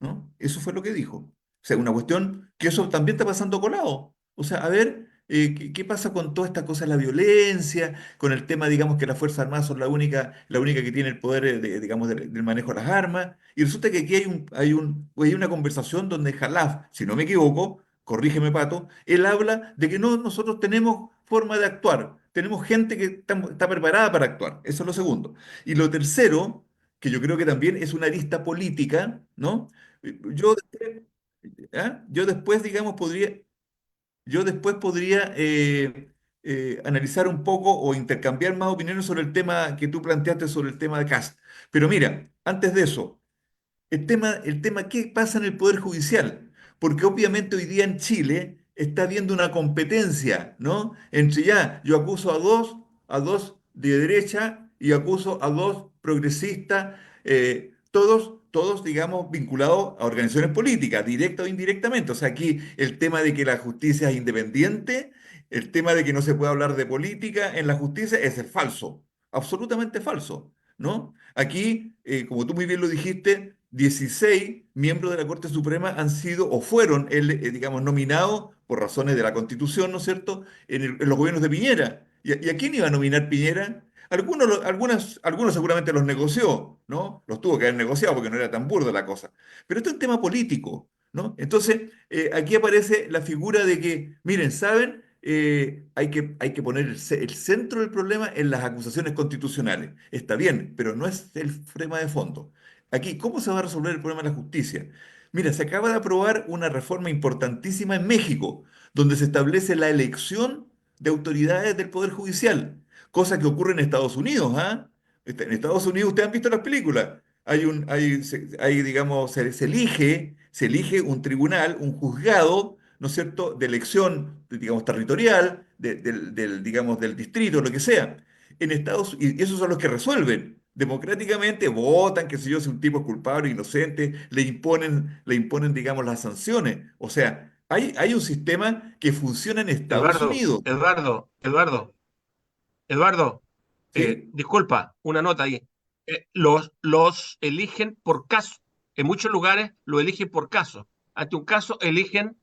¿No? Eso fue lo que dijo. O sea, una cuestión que eso también está pasando colado. O sea, a ver, ¿qué pasa con toda esta cosa de la violencia, con el tema, digamos, que las Fuerzas Armadas son la única que tiene el poder, digamos, del manejo de las armas? Y resulta que aquí hay una conversación donde Jalaf, si no me equivoco, corrígeme, Pato, él habla de que no, nosotros tenemos forma de actuar, tenemos gente que está preparada para actuar. Eso es lo segundo. Y lo tercero, que yo creo que también es una arista política, ¿no? Yo después, yo después, digamos, podría analizar un poco o intercambiar más opiniones sobre el tema que tú planteaste sobre el tema de Kast. Pero mira, antes de eso, el tema, ¿qué pasa en el Poder Judicial? Porque obviamente hoy día en Chile está habiendo una competencia, ¿no? Entre ya, yo acuso a dos de derecha y acuso a dos progresistas, todos, digamos, vinculados a organizaciones políticas, directa o indirectamente. O sea, aquí el tema de que la justicia es independiente, el tema de que no se puede hablar de política en la justicia, ese es falso, absolutamente falso. ¿No? Aquí, como tú muy bien lo dijiste, 16 miembros de la Corte Suprema han sido o fueron, digamos, nominados por razones de la Constitución, ¿no es cierto?, en los gobiernos de Piñera. ¿Y a quién iba a nominar Piñera? Algunos seguramente los negoció, ¿no? Los tuvo que haber negociado porque no era tan burda la cosa. Pero esto es un tema político, ¿no? Entonces, aquí aparece la figura de que, miren, ¿saben? Hay que poner el centro del problema en las acusaciones constitucionales. Está bien, pero no es el problema de fondo. Aquí, ¿cómo se va a resolver el problema de la justicia? Mira, se acaba de aprobar una reforma importantísima en México, donde se establece la elección de autoridades del Poder Judicial, cosa que ocurre en Estados Unidos, ¿ah? En Estados Unidos, ustedes han visto las películas. Digamos, se elige un tribunal, un juzgado, ¿no es cierto?, de elección, digamos, territorial, digamos, del distrito, lo que sea. Y esos son los que resuelven. Democráticamente votan, qué sé yo, si un tipo es culpable o inocente, le imponen, digamos, las sanciones. O sea, hay un sistema que funciona en Estados Eduardo, Unidos, Eduardo, Eduardo, Eduardo, ¿sí? disculpa, una nota ahí. Los eligen por caso. En muchos lugares lo eligen por caso. Ante un caso eligen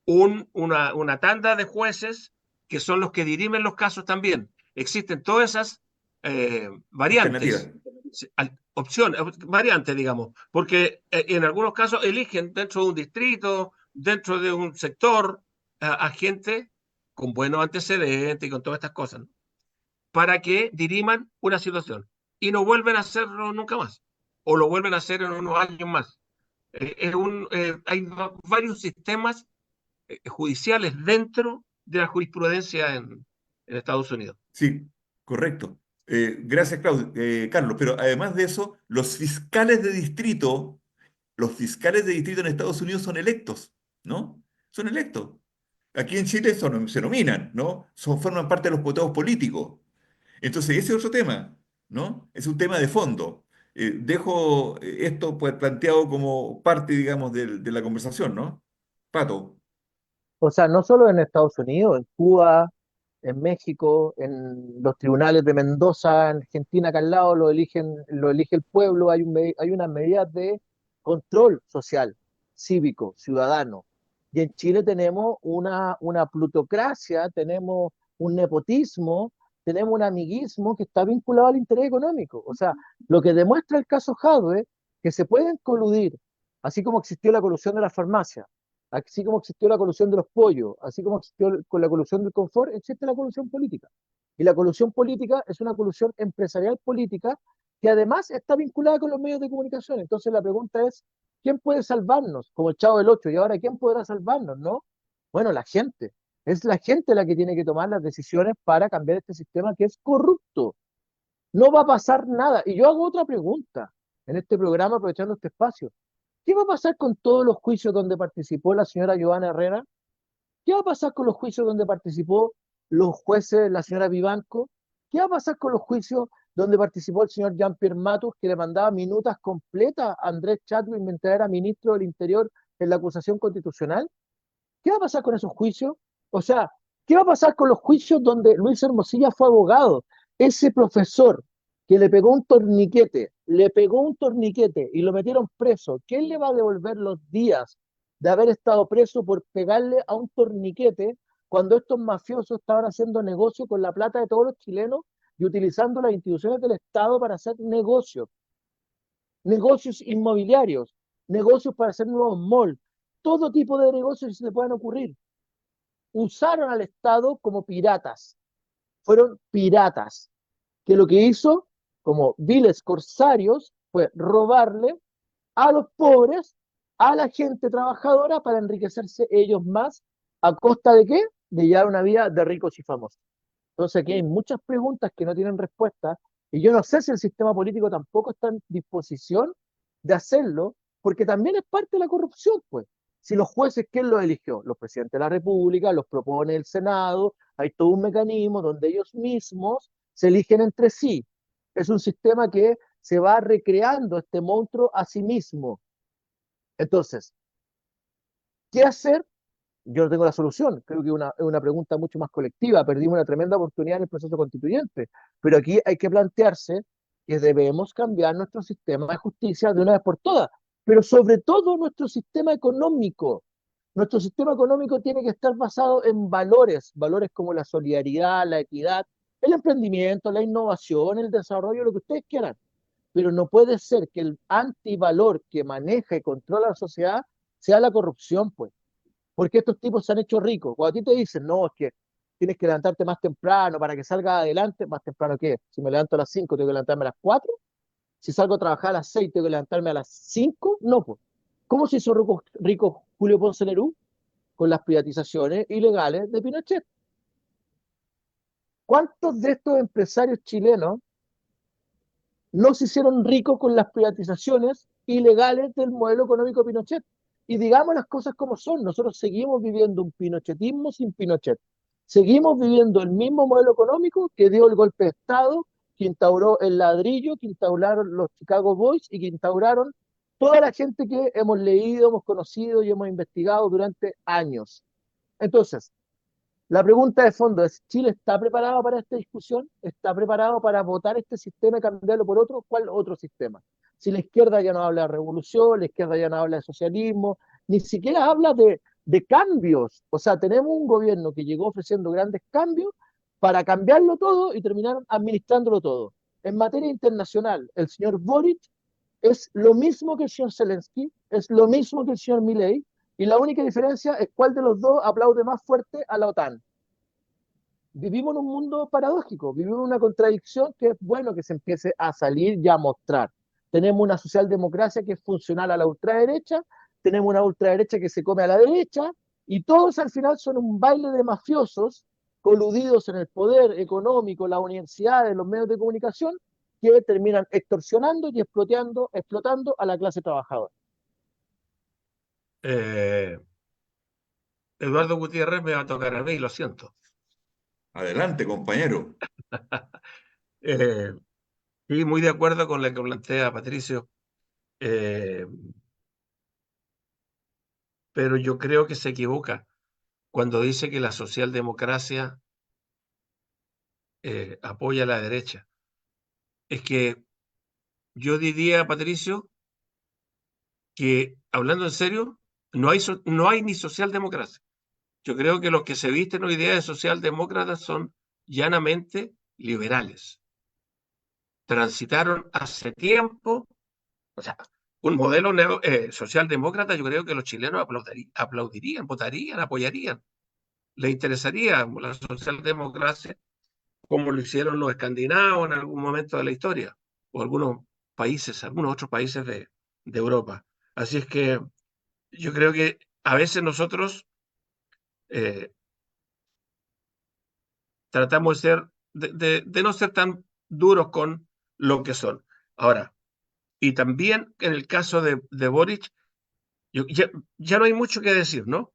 una tanda de jueces que son los que dirimen los casos también. Existen todas esas Alternativas. variantes, opciones, variantes, digamos, porque en algunos casos eligen dentro de un distrito, dentro de un sector, a gente con buenos antecedentes y con todas estas cosas, ¿no? Para que diriman una situación y no vuelven a hacerlo nunca más, o lo vuelven a hacer en unos años más. Hay varios sistemas judiciales dentro de la jurisprudencia en Estados Unidos. Sí, correcto. Gracias, Carlos. Pero además de eso, los fiscales de distrito en Estados Unidos son electos, ¿no? Son electos. Aquí en Chile se nominan, ¿no? Forman parte de los coteos políticos. Entonces, ese es otro tema, ¿no? Es un tema de fondo. Dejo esto pues planteado como parte, digamos, de la conversación, ¿no? Pato. O sea, no solo en Estados Unidos, en Cuba, en México, en los tribunales de Mendoza, en Argentina, acá al lado, lo elige el pueblo, hay unas medidas de control social, cívico, ciudadano. Y en Chile tenemos una plutocracia, tenemos un nepotismo, tenemos un amiguismo que está vinculado al interés económico. O sea, lo que demuestra el caso Jadwe, que se pueden coludir, así como existió la colusión de las farmacias, así como existió la colusión de los pollos, así como existió con la colusión del confort, existe la colusión política. Y la colusión política es una colusión empresarial política que además está vinculada con los medios de comunicación. Entonces la pregunta es, ¿quién puede salvarnos? Como el Chavo del Ocho, y ahora ¿quién podrá salvarnos? ¿No? Bueno, la gente. Es la gente la que tiene que tomar las decisiones para cambiar este sistema que es corrupto. No va a pasar nada. Y yo hago otra pregunta en este programa, aprovechando este espacio. ¿Qué va a pasar con todos los juicios donde participó la señora Joana Herrera? ¿Qué va a pasar con los juicios donde participó los jueces, la señora Vivanco? ¿Qué va a pasar con los juicios donde participó el señor Jean-Pierre Matus, que le mandaba minutas completas a Andrés Chadwick mientras era ministro del Interior en la acusación constitucional? ¿Qué va a pasar con esos juicios? O sea, ¿qué va a pasar con los juicios donde Luis Hermosilla fue abogado? Ese profesor que le pegó un torniquete y lo metieron preso, ¿quién le va a devolver los días de haber estado preso por pegarle a un torniquete cuando estos mafiosos estaban haciendo negocio con la plata de todos los chilenos y utilizando las instituciones del Estado para hacer negocios? Negocios inmobiliarios, negocios para hacer nuevos malls, todo tipo de negocios que se le puedan ocurrir. Usaron al Estado como piratas, fueron piratas, que lo que hizo, como viles corsarios, fue robarle a los pobres, a la gente trabajadora para enriquecerse ellos más, ¿a costa de qué? De llevar una vida de ricos y famosos. Entonces aquí hay muchas preguntas que no tienen respuesta y yo no sé si el sistema político tampoco está en disposición de hacerlo, porque también es parte de la corrupción, pues. Si los jueces, ¿quién los eligió? Los presidentes de la República, los propone el Senado, hay todo un mecanismo donde ellos mismos se eligen entre sí. Es un sistema que se va recreando este monstruo a sí mismo. Entonces, ¿qué hacer? Yo no tengo la solución, creo que es una pregunta mucho más colectiva, perdimos una tremenda oportunidad en el proceso constituyente, pero aquí hay que plantearse que debemos cambiar nuestro sistema de justicia de una vez por todas, pero sobre todo nuestro sistema económico. Nuestro sistema económico tiene que estar basado en valores, valores como la solidaridad, la equidad, el emprendimiento, la innovación, el desarrollo, lo que ustedes quieran, pero no puede ser que el antivalor que maneja y controla la sociedad sea la corrupción, pues. Porque estos tipos se han hecho ricos. Cuando a ti te dicen, no, es que tienes que levantarte más temprano para que salga adelante, ¿más temprano qué? Si me levanto a las 5 tengo que levantarme a las 4. Si salgo a trabajar a las 6 tengo que levantarme a las 5. No, pues. ¿Cómo se hizo rico Julio Ponce Lerú? Con las privatizaciones ilegales de Pinochet. ¿Cuántos de estos empresarios chilenos no se hicieron ricos con las privatizaciones ilegales del modelo económico de Pinochet? Y digamos las cosas como son, nosotros seguimos viviendo un pinochetismo sin Pinochet. Seguimos viviendo el mismo modelo económico que dio el golpe de Estado, que instauró el ladrillo, que instauraron los Chicago Boys y que instauraron toda la gente que hemos leído, hemos conocido y hemos investigado durante años. Entonces, la pregunta de fondo es, ¿Chile está preparado para esta discusión? ¿Está preparado para votar este sistema y cambiarlo por otro? ¿Cuál otro sistema? Si la izquierda ya no habla de revolución, la izquierda ya no habla de socialismo, ni siquiera habla de cambios. O sea, tenemos un gobierno que llegó ofreciendo grandes cambios para cambiarlo todo y terminar administrándolo todo. En materia internacional, el señor Boric es lo mismo que el señor Zelensky, es lo mismo que el señor Milei, y la única diferencia es cuál de los dos aplaude más fuerte a la OTAN. Vivimos en un mundo paradójico, vivimos en una contradicción que es bueno que se empiece a salir y a mostrar. Tenemos una socialdemocracia que es funcional a la ultraderecha, tenemos una ultraderecha que se come a la derecha, y todos al final son un baile de mafiosos coludidos en el poder económico, las universidades, los medios de comunicación, que terminan extorsionando y explotando a la clase trabajadora. Eh, Eduardo Gutiérrez me va a tocar a mí, lo siento. Adelante, compañero. Eh, y muy de acuerdo con lo que plantea Patricio, eh, pero yo creo que se equivoca cuando dice que la socialdemocracia apoya a la derecha. Es que yo diría, Patricio, que hablando en serio, no hay ni socialdemocracia. Yo creo que los que se visten hoy día de socialdemócratas son llanamente liberales. Transitaron hace tiempo, o sea, un modelo socialdemócrata, yo creo que los chilenos aplaudirían, votarían, apoyarían. Les interesaría la socialdemocracia como lo hicieron los escandinavos en algún momento de la historia, o algunos otros países de Europa. Así es que yo creo que a veces nosotros eh, tratamos de no ser tan duros con lo que son. Ahora, y también en el caso de Boric, ya no hay mucho que decir, ¿no?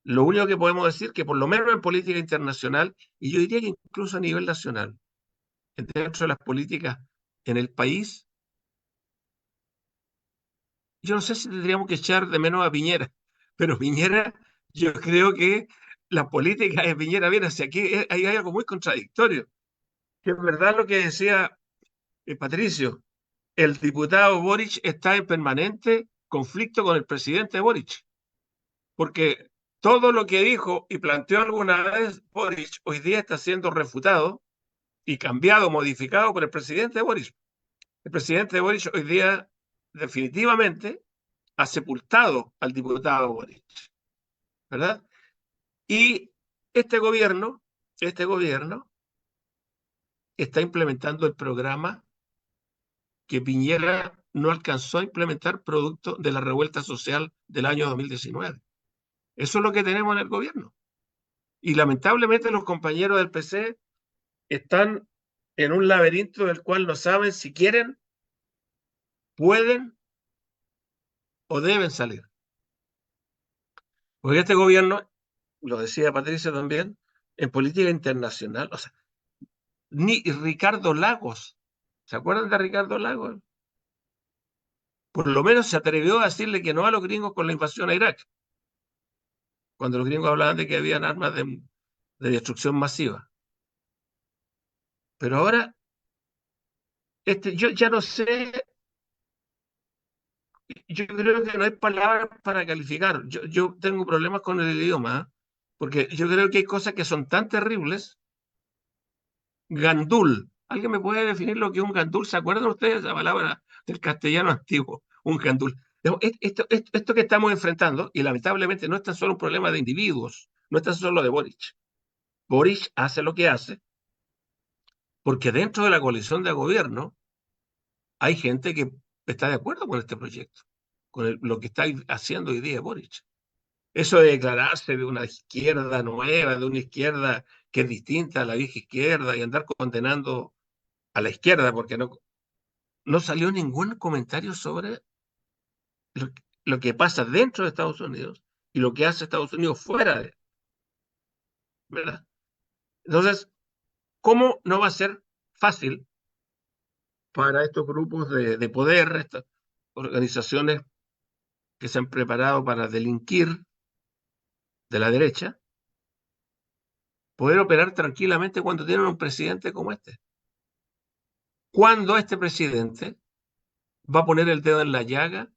Lo único que podemos decir que por lo menos en política internacional, y yo diría que incluso a nivel nacional, dentro de las políticas en el país, yo no sé si tendríamos que echar de menos a Piñera, pero Piñera, yo creo que la política de Piñera, viene hacia aquí, hay algo muy contradictorio, que es verdad lo que decía Patricio, el diputado Boric está en permanente conflicto con el presidente Boric, porque todo lo que dijo y planteó alguna vez Boric hoy día está siendo refutado y cambiado, modificado por el presidente Boric. El presidente Boric hoy día definitivamente ha sepultado al diputado Boric, ¿verdad? Y este gobierno está implementando el programa que Piñera no alcanzó a implementar producto de la revuelta social del año 2019. Eso es lo que tenemos en el gobierno. Y lamentablemente los compañeros del PC están en un laberinto del cual no saben si quieren, pueden o deben salir. Porque este gobierno, lo decía Patricia también, en política internacional, o sea, ni Ricardo Lagos, ¿se acuerdan de Ricardo Lagos? Por lo menos se atrevió a decirle que no a los gringos con la invasión a Irak, cuando los gringos hablaban de que habían armas de destrucción masiva. Pero ahora, yo ya no sé, yo creo que no hay palabras para calificar. Yo tengo problemas con el idioma, ¿eh? Porque yo creo que hay cosas que son tan terribles. Gandul. ¿Alguien me puede definir lo que es un gandul? ¿Se acuerdan ustedes de esa palabra del castellano antiguo? Un gandul. Esto que estamos enfrentando, y lamentablemente no es tan solo un problema de individuos, no es tan solo de Boric. Boric hace lo que hace porque dentro de la coalición de gobierno hay gente que está de acuerdo con este proyecto, con lo que está haciendo hoy día Boric. Eso de declararse de una izquierda nueva, de una izquierda que es distinta a la vieja izquierda y andar condenando a la izquierda porque no salió ningún comentario sobre lo que pasa dentro de Estados Unidos y lo que hace Estados Unidos fuera de, ¿verdad? Entonces, ¿cómo no va a ser fácil para estos grupos de poder, estas organizaciones que se han preparado para delinquir de la derecha, poder operar tranquilamente cuando tienen un presidente como este? ¿Cuándo este presidente va a poner el dedo en la llaga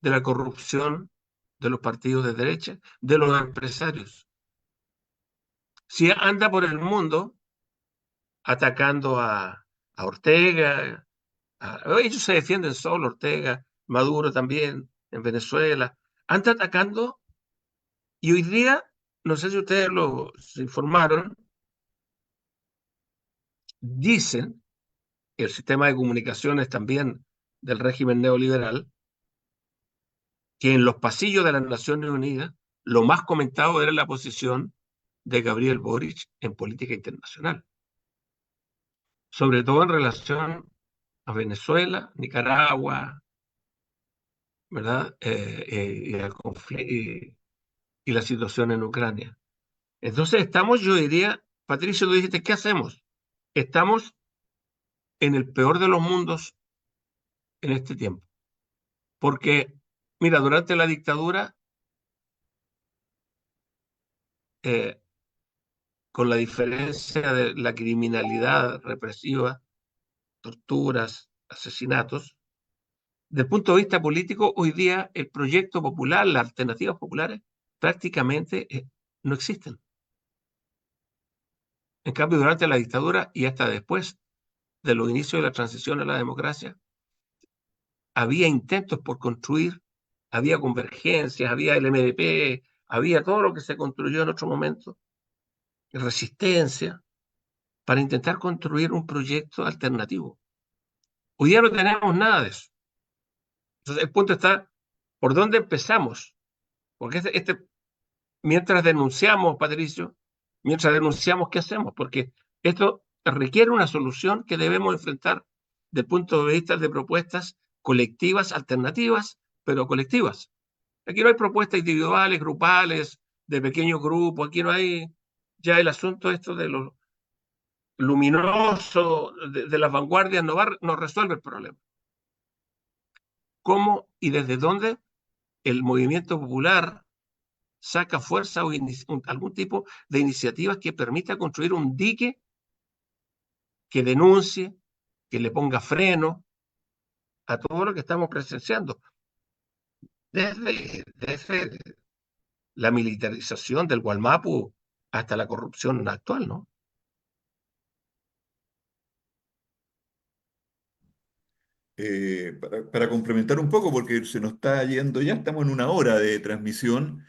de la corrupción de los partidos de derecha, de los empresarios? Si anda por el mundo atacando a Ortega, ellos se defienden solo, Ortega, Maduro también, en Venezuela, anda atacando y hoy día, no sé si ustedes se informaron, dicen, el sistema de comunicaciones también del régimen neoliberal, que en los pasillos de las Naciones Unidas lo más comentado era la posición de Gabriel Boric en política internacional, sobre todo en relación a Venezuela, Nicaragua, ¿verdad? Y la situación en Ucrania. Entonces estamos, yo diría, Patricio, tú dijiste, ¿qué hacemos? Estamos en el peor de los mundos en este tiempo, porque, mira, durante la dictadura, eh, con la diferencia de la criminalidad represiva, torturas, asesinatos, desde el punto de vista político, hoy día el proyecto popular, las alternativas populares, prácticamente no existen. En cambio, durante la dictadura y hasta después de los inicios de la transición a la democracia, había intentos por construir, había convergencias, había el MDP, había todo lo que se construyó en otro momento, resistencia, para intentar construir un proyecto alternativo. Hoy día no tenemos nada de eso. Entonces, el punto está, ¿por dónde empezamos? Porque mientras denunciamos, Patricio, mientras denunciamos, ¿qué hacemos? Porque esto requiere una solución que debemos enfrentar desde el punto de vista de propuestas colectivas, alternativas, pero colectivas. Aquí no hay propuestas individuales, grupales, de pequeños grupos, aquí no hay ya el asunto esto de lo luminoso, de las vanguardias, no resuelve el problema. ¿Cómo y desde dónde el movimiento popular saca fuerza o algún tipo de iniciativas que permita construir un dique que denuncie, que le ponga freno a todo lo que estamos presenciando? Desde la militarización del Gualmapu hasta la corrupción actual, ¿no? Para complementar un poco, porque se nos está yendo ya, estamos en una hora de transmisión,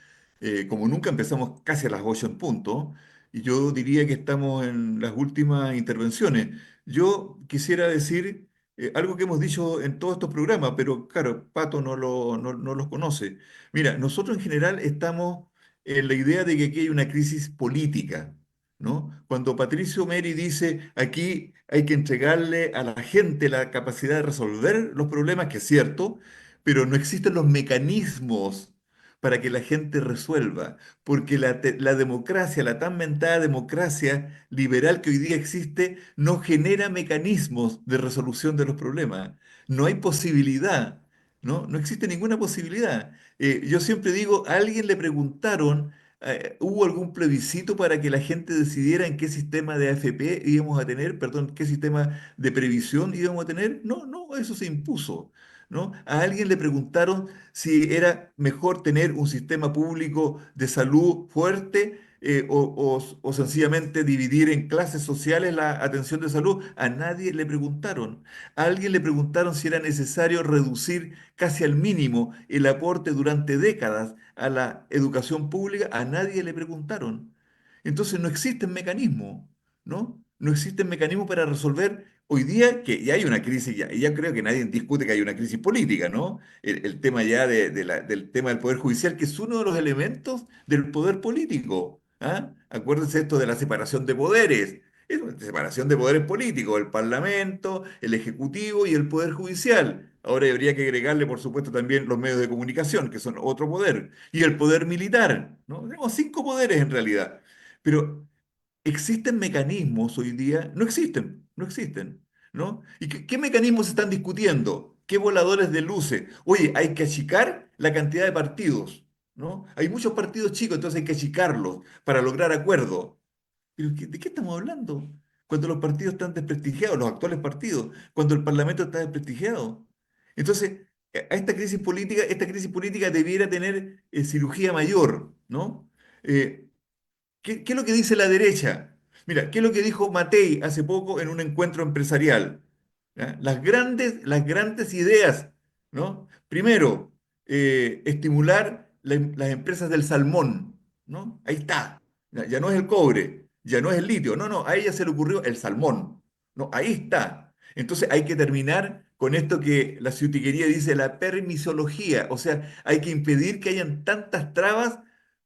como nunca empezamos casi a las 8 en punto, y yo diría que estamos en las últimas intervenciones. Yo quisiera decir algo que hemos dicho en todos estos programas, pero claro, Pato no los conoce. Mira, nosotros en general estamos en la idea de que aquí hay una crisis política. ¿No? Cuando Patricio Meri dice aquí hay que entregarle a la gente la capacidad de resolver los problemas, que es cierto, pero no existen los mecanismos para que la gente resuelva, porque la democracia, la tan mentada democracia liberal que hoy día existe, no genera mecanismos de resolución de los problemas. No hay posibilidad, ¿no? No existe ninguna posibilidad. Yo siempre digo, a alguien le preguntaron ¿hubo algún plebiscito para que la gente decidiera en qué sistema de AFP íbamos a tener, perdón, qué sistema de previsión íbamos a tener? No, no, eso se impuso, ¿no? A alguien le preguntaron si era mejor tener un sistema público de salud fuerte o sencillamente dividir en clases sociales la atención de salud. A nadie le preguntaron. A alguien le preguntaron si era necesario reducir casi al mínimo el aporte durante décadas a la educación pública. A nadie le preguntaron. Entonces no existen mecanismos, ¿no? No existen mecanismos para resolver hoy día que ya hay una crisis, ya, y ya creo que nadie discute que hay una crisis política, ¿no? El tema ya del tema del Poder Judicial, que es uno de los elementos del poder político. ¿Ah? Acuérdense esto de la separación de poderes. Es una separación de poderes políticos, el Parlamento, el Ejecutivo y el Poder Judicial. Ahora habría que agregarle, por supuesto, también los medios de comunicación, que son otro poder, y el poder militar, ¿no? Tenemos cinco poderes en realidad. Pero ¿existen mecanismos hoy día? No existen, no existen, ¿no? ¿Y qué mecanismos se están discutiendo? ¿Qué voladores de luces? Oye, hay que achicar la cantidad de partidos, ¿no? Hay muchos partidos chicos, entonces hay que achicarlos para lograr acuerdos. ¿Pero de qué estamos hablando? Cuando los partidos están desprestigiados, los actuales partidos, cuando el Parlamento está desprestigiado. Entonces, a esta crisis política debiera tener cirugía mayor, ¿no? Eh, ¿qué es lo que dice la derecha? Mira, ¿qué es lo que dijo Matei hace poco en un encuentro empresarial? ¿Ya? Las grandes ideas, ¿no? Primero, estimular las empresas del salmón, ¿no? Ahí está. Ya no es el cobre, ya no es el litio, no, no, a ella se le ocurrió el salmón, ¿no? Ahí está. Entonces hay que terminar con esto que la ciutiquería dice la permisología, o sea, hay que impedir que hayan tantas trabas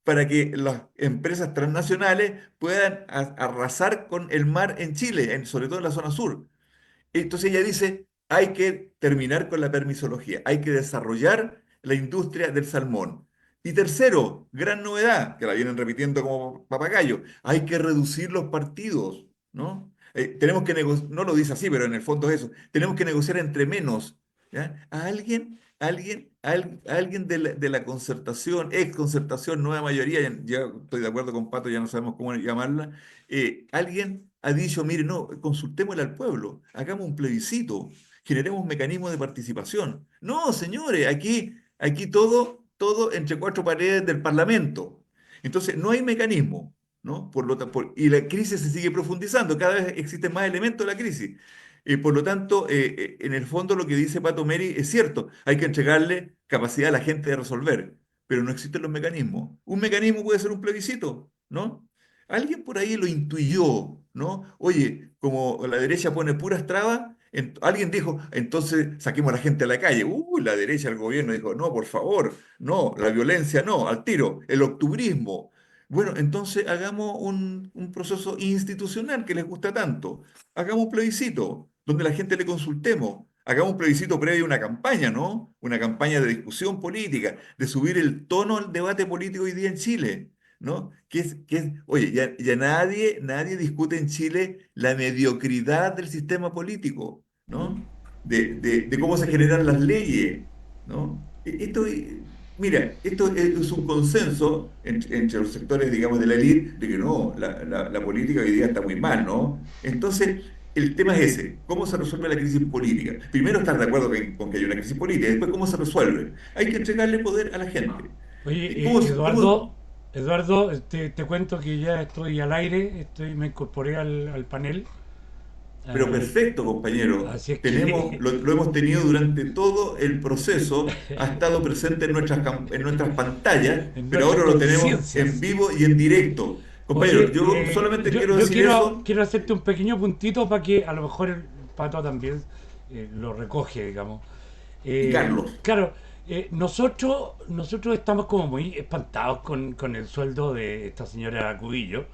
para que las empresas transnacionales puedan arrasar con el mar en Chile, sobre todo en la zona sur. Entonces ella dice, hay que terminar con la permisología, hay que desarrollar la industria del salmón. Y tercero, gran novedad, que la vienen repitiendo como papagayo, hay que reducir los partidos, ¿no? Tenemos que negociar, no lo dice así, pero en el fondo es eso, tenemos que negociar entre menos, ¿ya? A alguien de la concertación, ex concertación, nueva mayoría, ya estoy de acuerdo con Pato, ya no sabemos cómo llamarla, alguien ha dicho, mire, no, consultémosle al pueblo, hagamos un plebiscito, generemos mecanismos de participación. No, señores, aquí todo entre cuatro paredes del Parlamento. Entonces, no hay mecanismo, ¿no? Y la crisis se sigue profundizando, cada vez existen más elementos de la crisis. Por lo tanto, en el fondo lo que dice Pato Meri es cierto, hay que entregarle capacidad a la gente de resolver, pero no existen los mecanismos. Un mecanismo puede ser un plebiscito, ¿no? Alguien por ahí lo intuyó, ¿no? Oye, como la derecha pone puras trabas, alguien dijo, entonces saquemos a la gente a la calle. La derecha, el gobierno dijo, no, por favor, no, la violencia no, al tiro, el octubrismo. Bueno, entonces hagamos un proceso institucional que les gusta tanto. Hagamos un plebiscito donde la gente le consultemos. Hagamos un plebiscito previo a una campaña, ¿no? Una campaña de discusión política, de subir el tono al debate político hoy día en Chile. ¿No? Oye, ya nadie discute en Chile la mediocridad del sistema político, ¿no? De cómo se generan las leyes, ¿no? Mira, esto es un consenso entre los sectores, digamos, de la élite, de que no, la política hoy día está muy mal, ¿no? Entonces, el tema es ese, ¿cómo se resuelve la crisis política? Primero estar de acuerdo con que hay una crisis política, y después cómo se resuelve. Hay que entregarle poder a la gente. Oye, ¿Cómo? Eduardo, te cuento que ya estoy al aire, me incorporé al panel, Pero eh, perfecto, compañero. así es Tenemos, que lo hemos tenido durante todo el proceso, ha estado presente en nuestras pantallas, en pero nuestras ahora lo tenemos en conciencias. vivo y en directo. Compañero, Oye, yo solamente quiero yo decir eso, quiero hacerte un pequeño puntito para que a lo mejor el pato también lo recoge, digamos. y Carlos. Claro, nosotros estamos como muy espantados con el sueldo de esta señora Cubillo.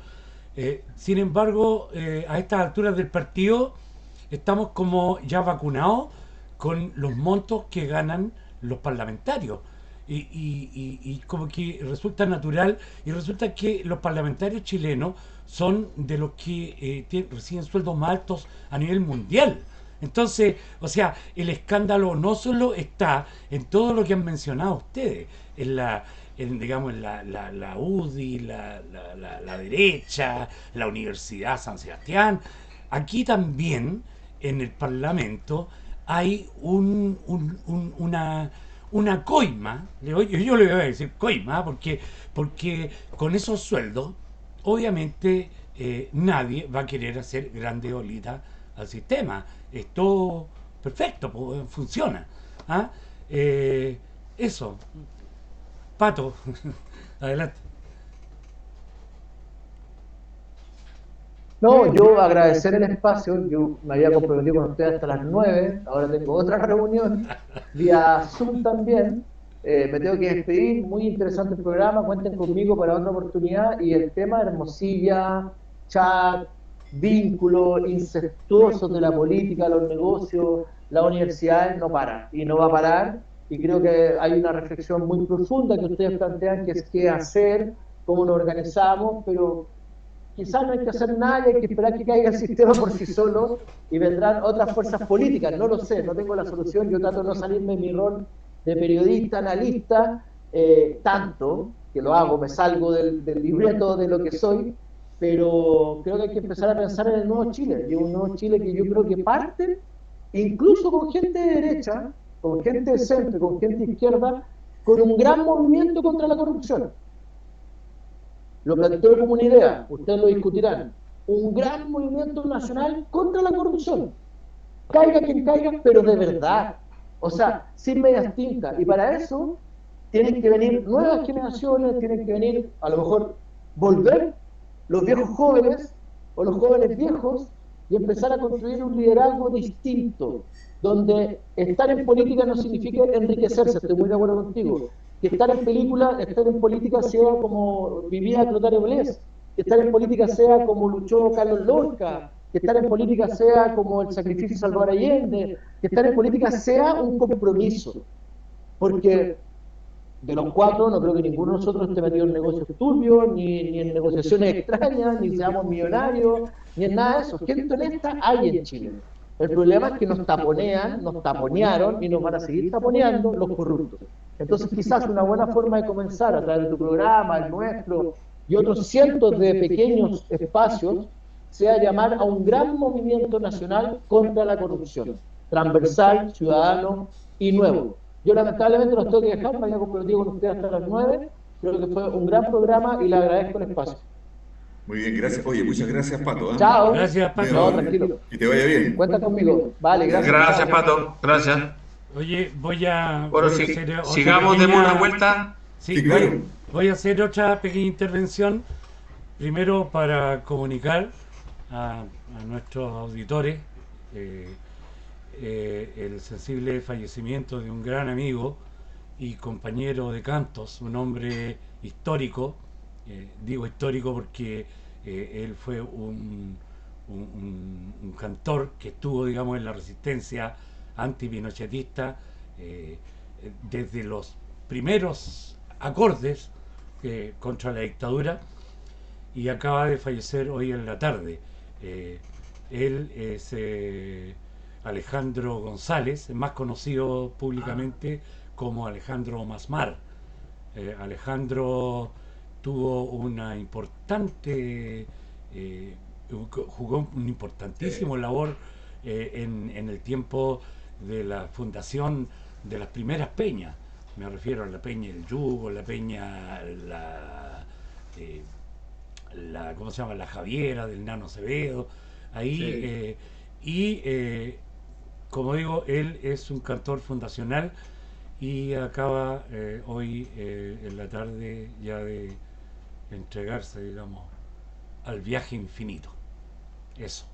Sin embargo, a estas alturas del partido estamos como ya vacunados con los montos que ganan los parlamentarios. Y como que resulta natural y resulta que los parlamentarios chilenos son de los que reciben sueldos más altos a nivel mundial. Entonces, o sea, el escándalo no solo está en todo lo que han mencionado ustedes, digamos, en la UDI, la derecha, la Universidad San Sebastián. Aquí también, en el Parlamento, hay una coima, yo le voy a decir coima, porque con esos sueldos obviamente nadie va a querer hacer grandes olitas al sistema. Es todo perfecto, pues, funciona. ¿Ah? Eso, Pato, adelante. No, yo agradecer el espacio, yo me había comprometido con ustedes hasta las 9, ahora tengo otra reunión vía Zoom también, me tengo que despedir, muy interesante el programa, cuenten conmigo para otra oportunidad y el tema de Hermosilla, chat, vínculos incestuosos de la política, los negocios, la universidad no para y no va a parar y creo que hay una reflexión muy profunda que ustedes plantean que es qué hacer, cómo nos organizamos, pero quizás no hay que hacer nada y hay que esperar que caiga el sistema por sí solo y vendrán otras fuerzas políticas. No lo sé, no tengo la solución. Yo trato de no salirme de mi rol de periodista, analista, tanto que lo hago, me salgo del libreto de lo que soy, pero creo que hay que empezar a pensar en el nuevo Chile. Y un nuevo Chile que yo creo que parte, incluso con gente de derecha, con gente de centro, con gente de izquierda, con un gran movimiento contra la corrupción. Lo planteo como una idea, ustedes lo discutirán. Un gran movimiento nacional contra la corrupción. Caiga quien caiga, pero de verdad. O sea, sin medias tintas. Y para eso tienen que venir nuevas generaciones, tienen que venir, a lo mejor, volver los viejos jóvenes o los jóvenes viejos y empezar a construir un liderazgo distinto, donde estar en política no significa enriquecerse, estoy muy de acuerdo contigo, que estar en política sea como vivía Clotario Blest, que estar en política sea como luchó Carlos Lorca, que estar en política sea como el sacrificio de Salvador Allende, que estar en política sea un compromiso, porque de los cuatro, no creo que ninguno de nosotros esté metido en negocios turbios, ni en negociaciones extrañas, ni seamos millonarios, ni en nada de eso. Gente honesta hay en Chile. El problema es que nos taponean, nos taponearon y nos van a seguir taponeando los corruptos. Entonces, quizás una buena forma de comenzar a través de tu programa, el nuestro y otros cientos de pequeños espacios sea llamar a un gran movimiento nacional contra la corrupción, transversal, ciudadano y nuevo. Yo lamentablemente los tengo que dejar, me había comprometido con ustedes hasta las 9. Creo que fue un gran programa y le agradezco el espacio. Muy bien, gracias. Oye, muchas gracias, Pato. ¿Ah? Chao. Gracias, Muy Pato. No, amable. tranquilo. Que te vaya bien. Cuenta conmigo. Vale, gracias. Gracias, Chao. Pato. Gracias. Oye, voy a Bueno, hacer otra sigamos, demos pequeña... una vuelta. Sí, Sí, claro. voy a hacer otra pequeña intervención, primero para comunicar a nuestros auditores el sensible fallecimiento de un gran amigo y compañero de cantos, un hombre histórico, digo histórico porque él fue un cantor que estuvo, digamos, en la resistencia antipinochetista desde los primeros acordes contra la dictadura y acaba de fallecer hoy en la tarde. Él es Alejandro González, más conocido públicamente como Alejandro Masmar. Alejandro tuvo una importante, jugó un importantísimo labor en el tiempo de la fundación de las primeras peñas. Me refiero a la Peña El Yugo, la Peña, ¿cómo se llama? La Javiera, del Nano Acevedo. Ahí, sí. Como digo, él es un cantor fundacional y acaba hoy en la tarde ya de entregarse, digamos, al viaje infinito. Eso.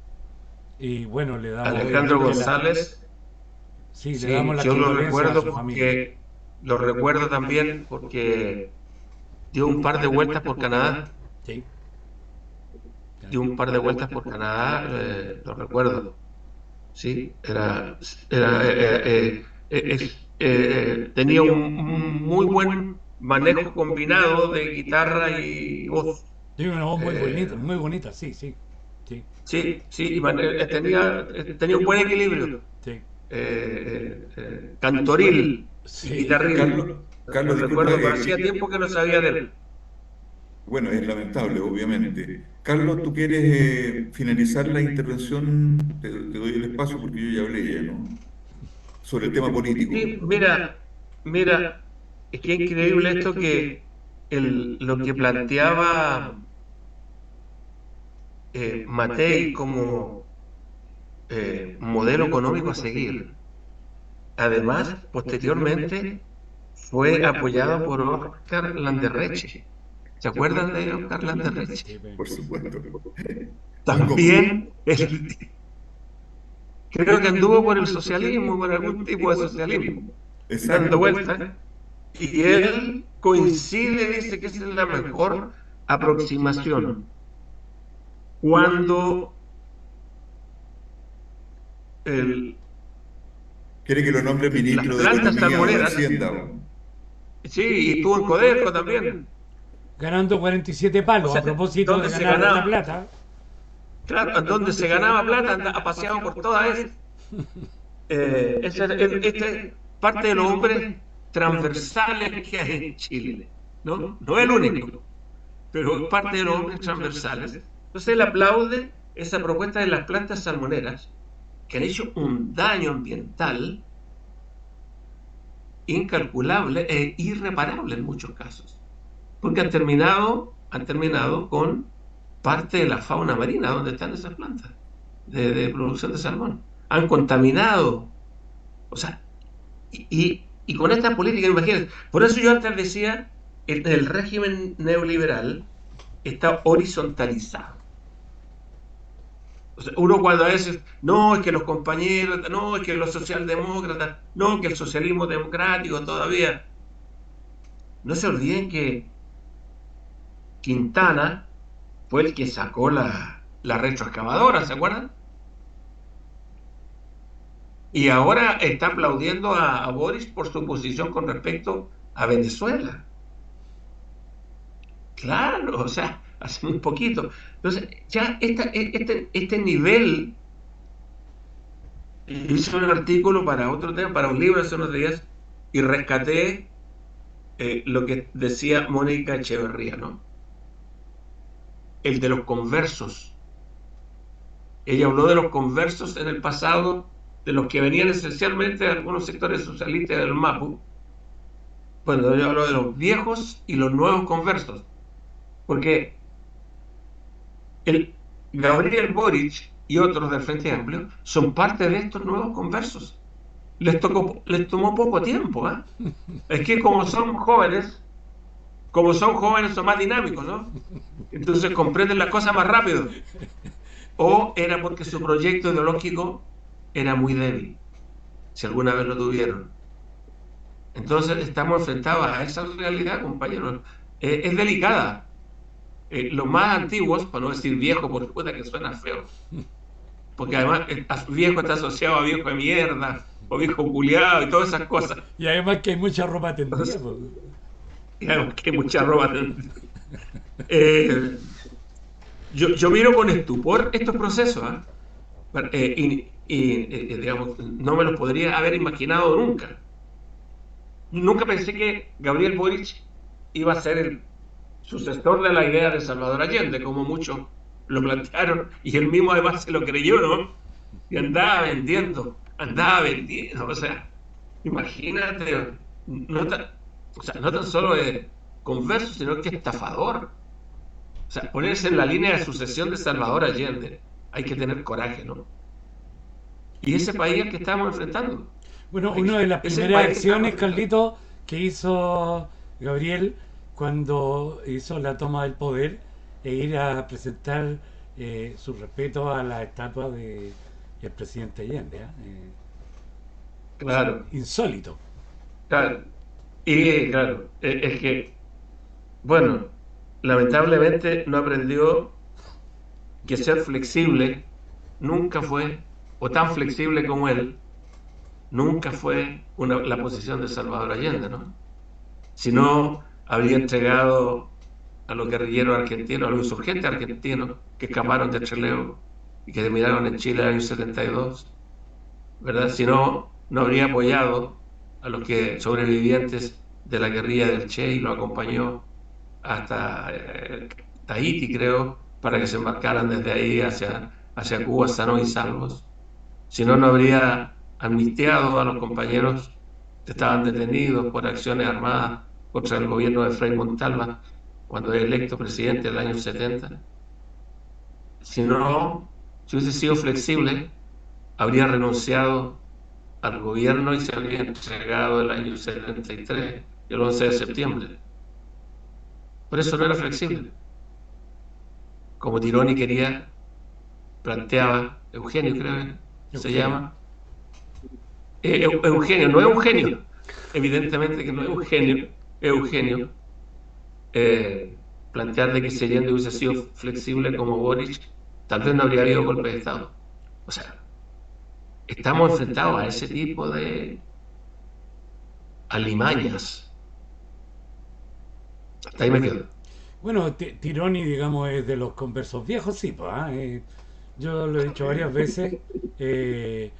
Y bueno, le damos Alejandro González. Sí, Sí, le damos la yo lo condolencia a recuerdo su familia. lo recuerdo también porque dio un par de vueltas por Canadá. Sí. Dio un par de vueltas por Canadá, lo recuerdo. Sí, tenía un muy buen manejo combinado de guitarra y voz. Tiene una voz Eh, muy bonita, sí, sí, sí, sí, sí, tenía un buen equilibrio. sí. Cantoril y Sí. guitarril. Carlos, Lo Carlos, disculpa, recuerdo, pero hacía tiempo que no sabía de él. bueno, es lamentable, obviamente. Carlos, ¿tú quieres finalizar la intervención? Te doy el espacio porque yo ya hablé ya, ¿no? Sobre el tema político. Sí, mira, es que increíble esto que lo que planteaba Matei como modelo económico a seguir. Además, posteriormente fue apoyado por Oscar Landerreche. ¿Se acuerdan de Oscar Sí, Landerreche? pues. Por supuesto. Un También creo que anduvo por el socialismo, por algún tipo de socialismo, dando exacto. vueltas. Y él coincide, dice que esa es la mejor aproximación. Cuando el, Quiere que lo nombre las ministro de plantas Economía o de salmoneras, Hacienda. sí, y estuvo en Codelco también, Ganando 47 o palos, a sea, propósito de donde se ganar la ganaba, plata. claro, en donde se ganaba plata, ha paseado por todas esas. Este es parte de los hombres transversales que hay en Chile, ¿no? No es el único, pero es parte de los hombres transversales. Entonces él aplaude esa propuesta de las plantas salmoneras, que han hecho un daño ambiental incalculable e irreparable en muchos casos, porque han terminado con parte de la fauna marina donde están esas plantas de producción de salmón. Han contaminado, o sea, y con esta política, imagínense, por eso yo antes decía, el régimen neoliberal está horizontalizado. O sea, uno cuando a veces, no, es que los compañeros, no, es que los socialdemócratas, no, que el socialismo democrático todavía. No se olviden que Quintana fue el que sacó la retroexcavadora, ¿se acuerdan? Y ahora está aplaudiendo a Boris por su posición con respecto a Venezuela. Claro, o sea, hace muy poquito. Entonces, ya este nivel, hice un artículo para otro tema, para un libro hace unos días, y rescaté lo que decía Mónica Echeverría, ¿no? El de los conversos. Ella habló de los conversos en el pasado, de los que venían esencialmente de algunos sectores socialistas del MAPU. Bueno, yo hablo de los viejos y los nuevos conversos, porque el Gabriel Boric y otros del Frente Amplio son parte de estos nuevos conversos. Les tomó poco tiempo, ¿eh? Es que como son jóvenes son más dinámicos, ¿no? Entonces comprenden las cosas más rápido. O era porque su proyecto ideológico era muy débil, si alguna vez lo tuvieron. Entonces estamos enfrentados a esa realidad, compañeros. Es delicada. Los más antiguos, para no decir viejo, porque puta que suena feo, porque además viejo está asociado a viejo de mierda, o viejo culiado y todas esas cosas. Y además que hay mucha ropa tendida, Entonces, pues. digamos que hay mucha ropa. Eh, yo miro con estupor estos procesos, ¿ah? Digamos, no me los podría haber imaginado nunca. Nunca pensé que Gabriel Boric iba a ser el sucesor de la idea de Salvador Allende, como muchos lo plantearon, y él mismo además se lo creyó, ¿no? Y andaba vendiendo, o sea, imagínate, o sea, no tan solo es converso, sino que estafador. O sea, ponerse en la línea de sucesión de Salvador Allende, hay que tener coraje, ¿no? Y ese país al que estamos enfrentando, Bueno, una de las ese primeras país que estamos acciones, enfrentando. Carlito, que hizo Gabriel cuando hizo la toma del poder e ir a presentar su respeto a la estatua de el presidente Allende, ¿ah? Claro, Insólito. claro. Y claro, es que, bueno, lamentablemente no aprendió que ser flexible nunca fue, o tan flexible como él, nunca fue la posición de Salvador Allende, ¿no? Si no, habría entregado a los guerrilleros argentinos, a los insurgentes argentinos que escaparon de Trelew y que terminaron en Chile en el año 72, ¿verdad? Si no, no habría apoyado a los que sobrevivientes de la guerrilla del Che y lo acompañó hasta Tahití, creo, para que se embarcaran desde ahí hacia Cuba sanos y salvos. Si no, no habría amnistiado a los compañeros que estaban detenidos por acciones armadas contra el gobierno de Frei Montalva cuando es electo presidente en el año 70. si no, si hubiese sido flexible, habría renunciado al gobierno y se habría entregado el año 73, el 11 de septiembre. Por eso no era flexible. Como Tironi quería, planteaba, Eugenio creo que se Eugenio. llama, Eugenio, no es un genio, evidentemente que no es un genio, es Eugenio, plantear de que si Allende hubiese sido flexible como Boric, tal vez no habría habido golpe de Estado. O sea, estamos enfrentados a ese tipo de alimañas. Hasta ahí me quedo. Bueno, Tironi, digamos, es de los conversos viejos, sí, pues, yo lo he dicho varias veces. eh,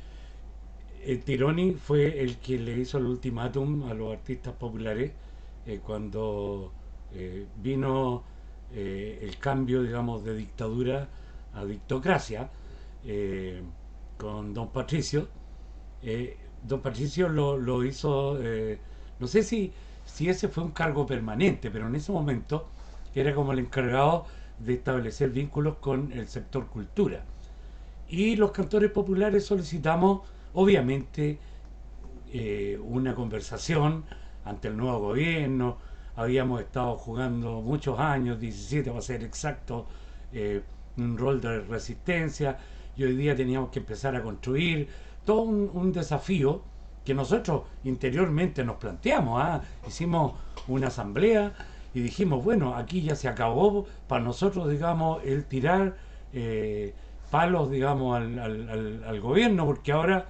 Tironi fue el que le hizo el ultimátum a los artistas populares cuando vino el cambio, digamos, de dictadura a dictocracia eh, con don Patricio. Don Patricio lo hizo, no sé si ese fue un cargo permanente, pero en ese momento era como el encargado de establecer vínculos con el sector cultura. Y los cantores populares solicitamos, obviamente, una conversación ante el nuevo gobierno. Habíamos estado jugando muchos años, 17 va a ser exacto, un rol de resistencia, y hoy día teníamos que empezar a construir todo un desafío que nosotros interiormente nos planteamos. Hicimos una asamblea y dijimos, bueno, aquí ya se acabó para nosotros, digamos, el tirar palos, digamos, al gobierno, porque ahora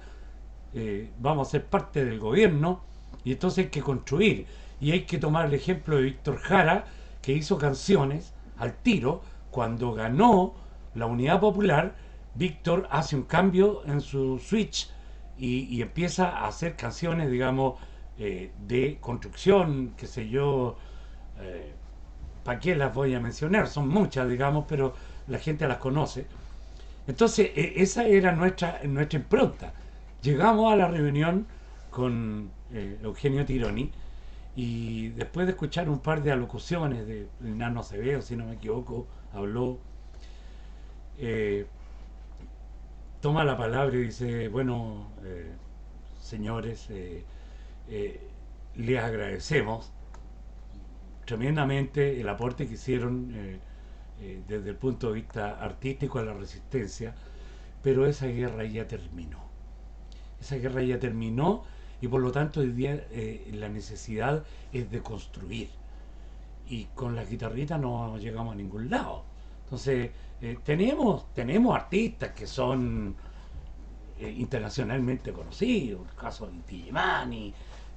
vamos a ser parte del gobierno y entonces hay que construir. Y hay que tomar el ejemplo de Víctor Jara, que hizo canciones al tiro. Cuando ganó la Unidad Popular, Víctor hace un cambio en su switch y empieza a hacer canciones, digamos, de construcción, qué sé yo, ¿para qué las voy a mencionar? Son muchas, digamos, pero la gente las conoce. Entonces, esa era nuestra impronta. Llegamos a la reunión con Eugenio Tironi y después de escuchar un par de alocuciones de Nano Acevedo, si no me equivoco, habló, eh, toma la palabra y dice, bueno, señores, eh, les agradecemos tremendamente el aporte que hicieron desde el punto de vista artístico a la resistencia, pero esa guerra ya terminó. Esa guerra ya terminó y por lo tanto hoy día la necesidad es de construir. Y con la guitarrita no llegamos a ningún lado. Entonces, tenemos artistas que son internacionalmente conocidos, el caso de Inti Illimani,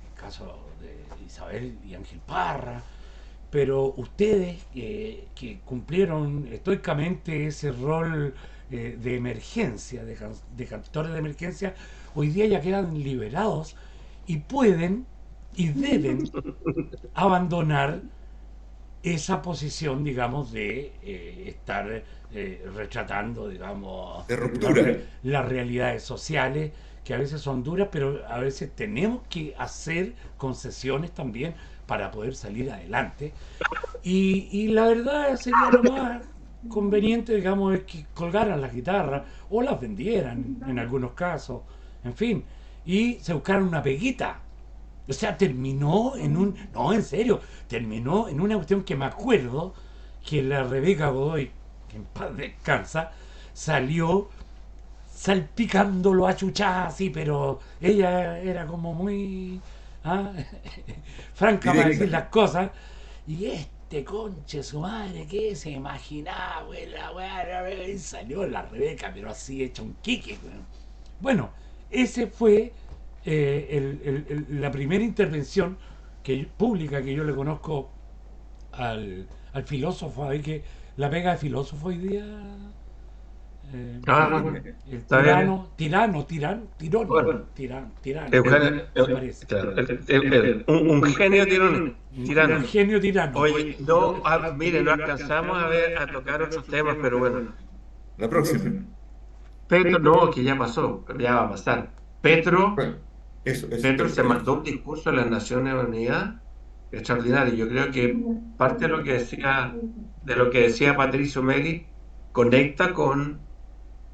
el caso de Isabel y Ángel Parra, pero ustedes que cumplieron estoicamente ese rol de emergencia, de cantores de emergencia, hoy día ya quedan liberados y pueden y deben abandonar esa posición, digamos, de estar retratando, digamos, De ruptura. las realidades sociales, que a veces son duras, pero a veces tenemos que hacer concesiones también para poder salir adelante. Y la verdad sería lo más conveniente, digamos, es que colgaran las guitarras o las vendieran en algunos casos, en fin, y se buscaran una peguita. O sea, terminó en un... No, en serio, terminó en una cuestión que me acuerdo que la Rebeca Godoy, que en paz descansa, salió salpicándolo a chuchá, así, pero ella era como muy ¿ah? franca para decir Directa. las cosas. Y este conche su madre, ¿qué se imaginaba, güey? La weá, y salió la Rebeca, pero así hecha un quique, güey. Bueno, ese fue la primera intervención pública que yo le conozco al filósofo. Ahí que la pega de filósofo hoy día, Bueno, el está bien. tirano, Bueno, tirano, Eugenio, me parece. claro, un genio Un tirano. genio tirano. Oye, no, mire, no alcanzamos a ver, a tocar otros temas, pero bueno. La próxima. Petro, no, que ya pasó, pero ya va a pasar. Petro, Bueno, eso, Petro se perfecto. mandó un discurso a las Naciones Unidas extraordinario. Yo creo que parte de lo que decía Patricio Meli conecta con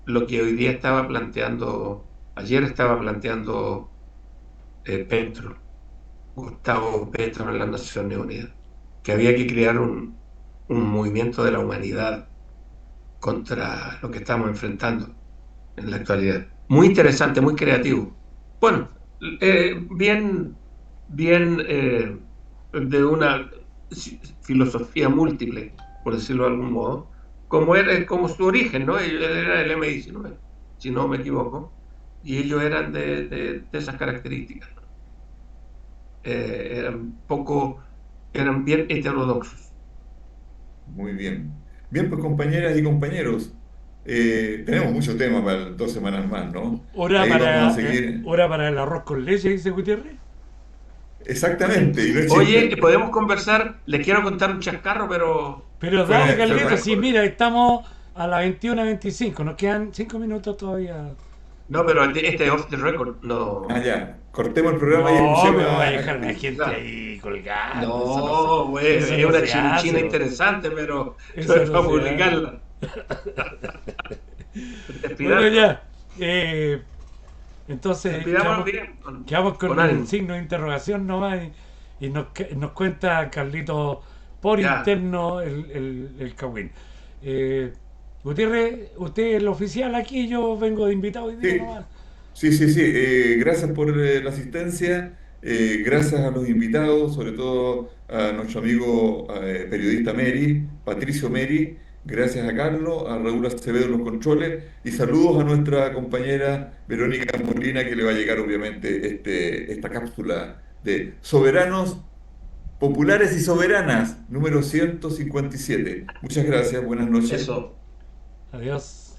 lo que hoy día estaba planteando, ayer estaba planteando Petro, Gustavo Petro en las Naciones Unidas, que había que crear un movimiento de la humanidad contra lo que estamos enfrentando en la actualidad. Muy interesante, muy creativo. Bueno, bien, bien de una filosofía múltiple, por decirlo de algún modo, como era como su origen, ¿no? Él era el M19, si no me equivoco, y ellos eran de esas características, ¿no? Eran poco, eran bien heterodoxos. Muy bien. Bien, pues compañeras y compañeros, tenemos mucho tema para 2 semanas más, ¿no? Ahí vamos a seguir. hora para el arroz con leche, dice Gutiérrez. Exactamente, y no es Oye, chiste. podemos conversar, les quiero contar un chascarro, pero Pero dale, Fue Carlito, sí, récord. mira, estamos a las 21:25, nos quedan 5 minutos todavía. no, pero este off the record, Ah, no. ya. Cortemos el programa y No, escuchemos pero va a a... dejar a la gente Claro. ahí colgando, No, güey, eso es no una se chinchina hace, interesante, pero no eso es no para se hace. publicarla. Bueno, Despidámonos, ya, entonces despidámonos bien, quedamos con con el ánimo. signo de interrogación nomás y nos cuenta Carlito por Ya, interno el Cagüín. Eh, Gutiérrez, usted es el oficial aquí, yo vengo de invitado hoy día Sí, nomás. sí. Gracias por la asistencia. Gracias a los invitados, sobre todo a nuestro amigo periodista Mary, Patricio Mary. Gracias a Carlos, a Raúl Acevedo en los controles. Y saludos a nuestra compañera Verónica Molina, que le va a llegar obviamente esta cápsula de Soberanos Populares y Soberanas, número 157. Muchas gracias, buenas noches. eso. Adiós.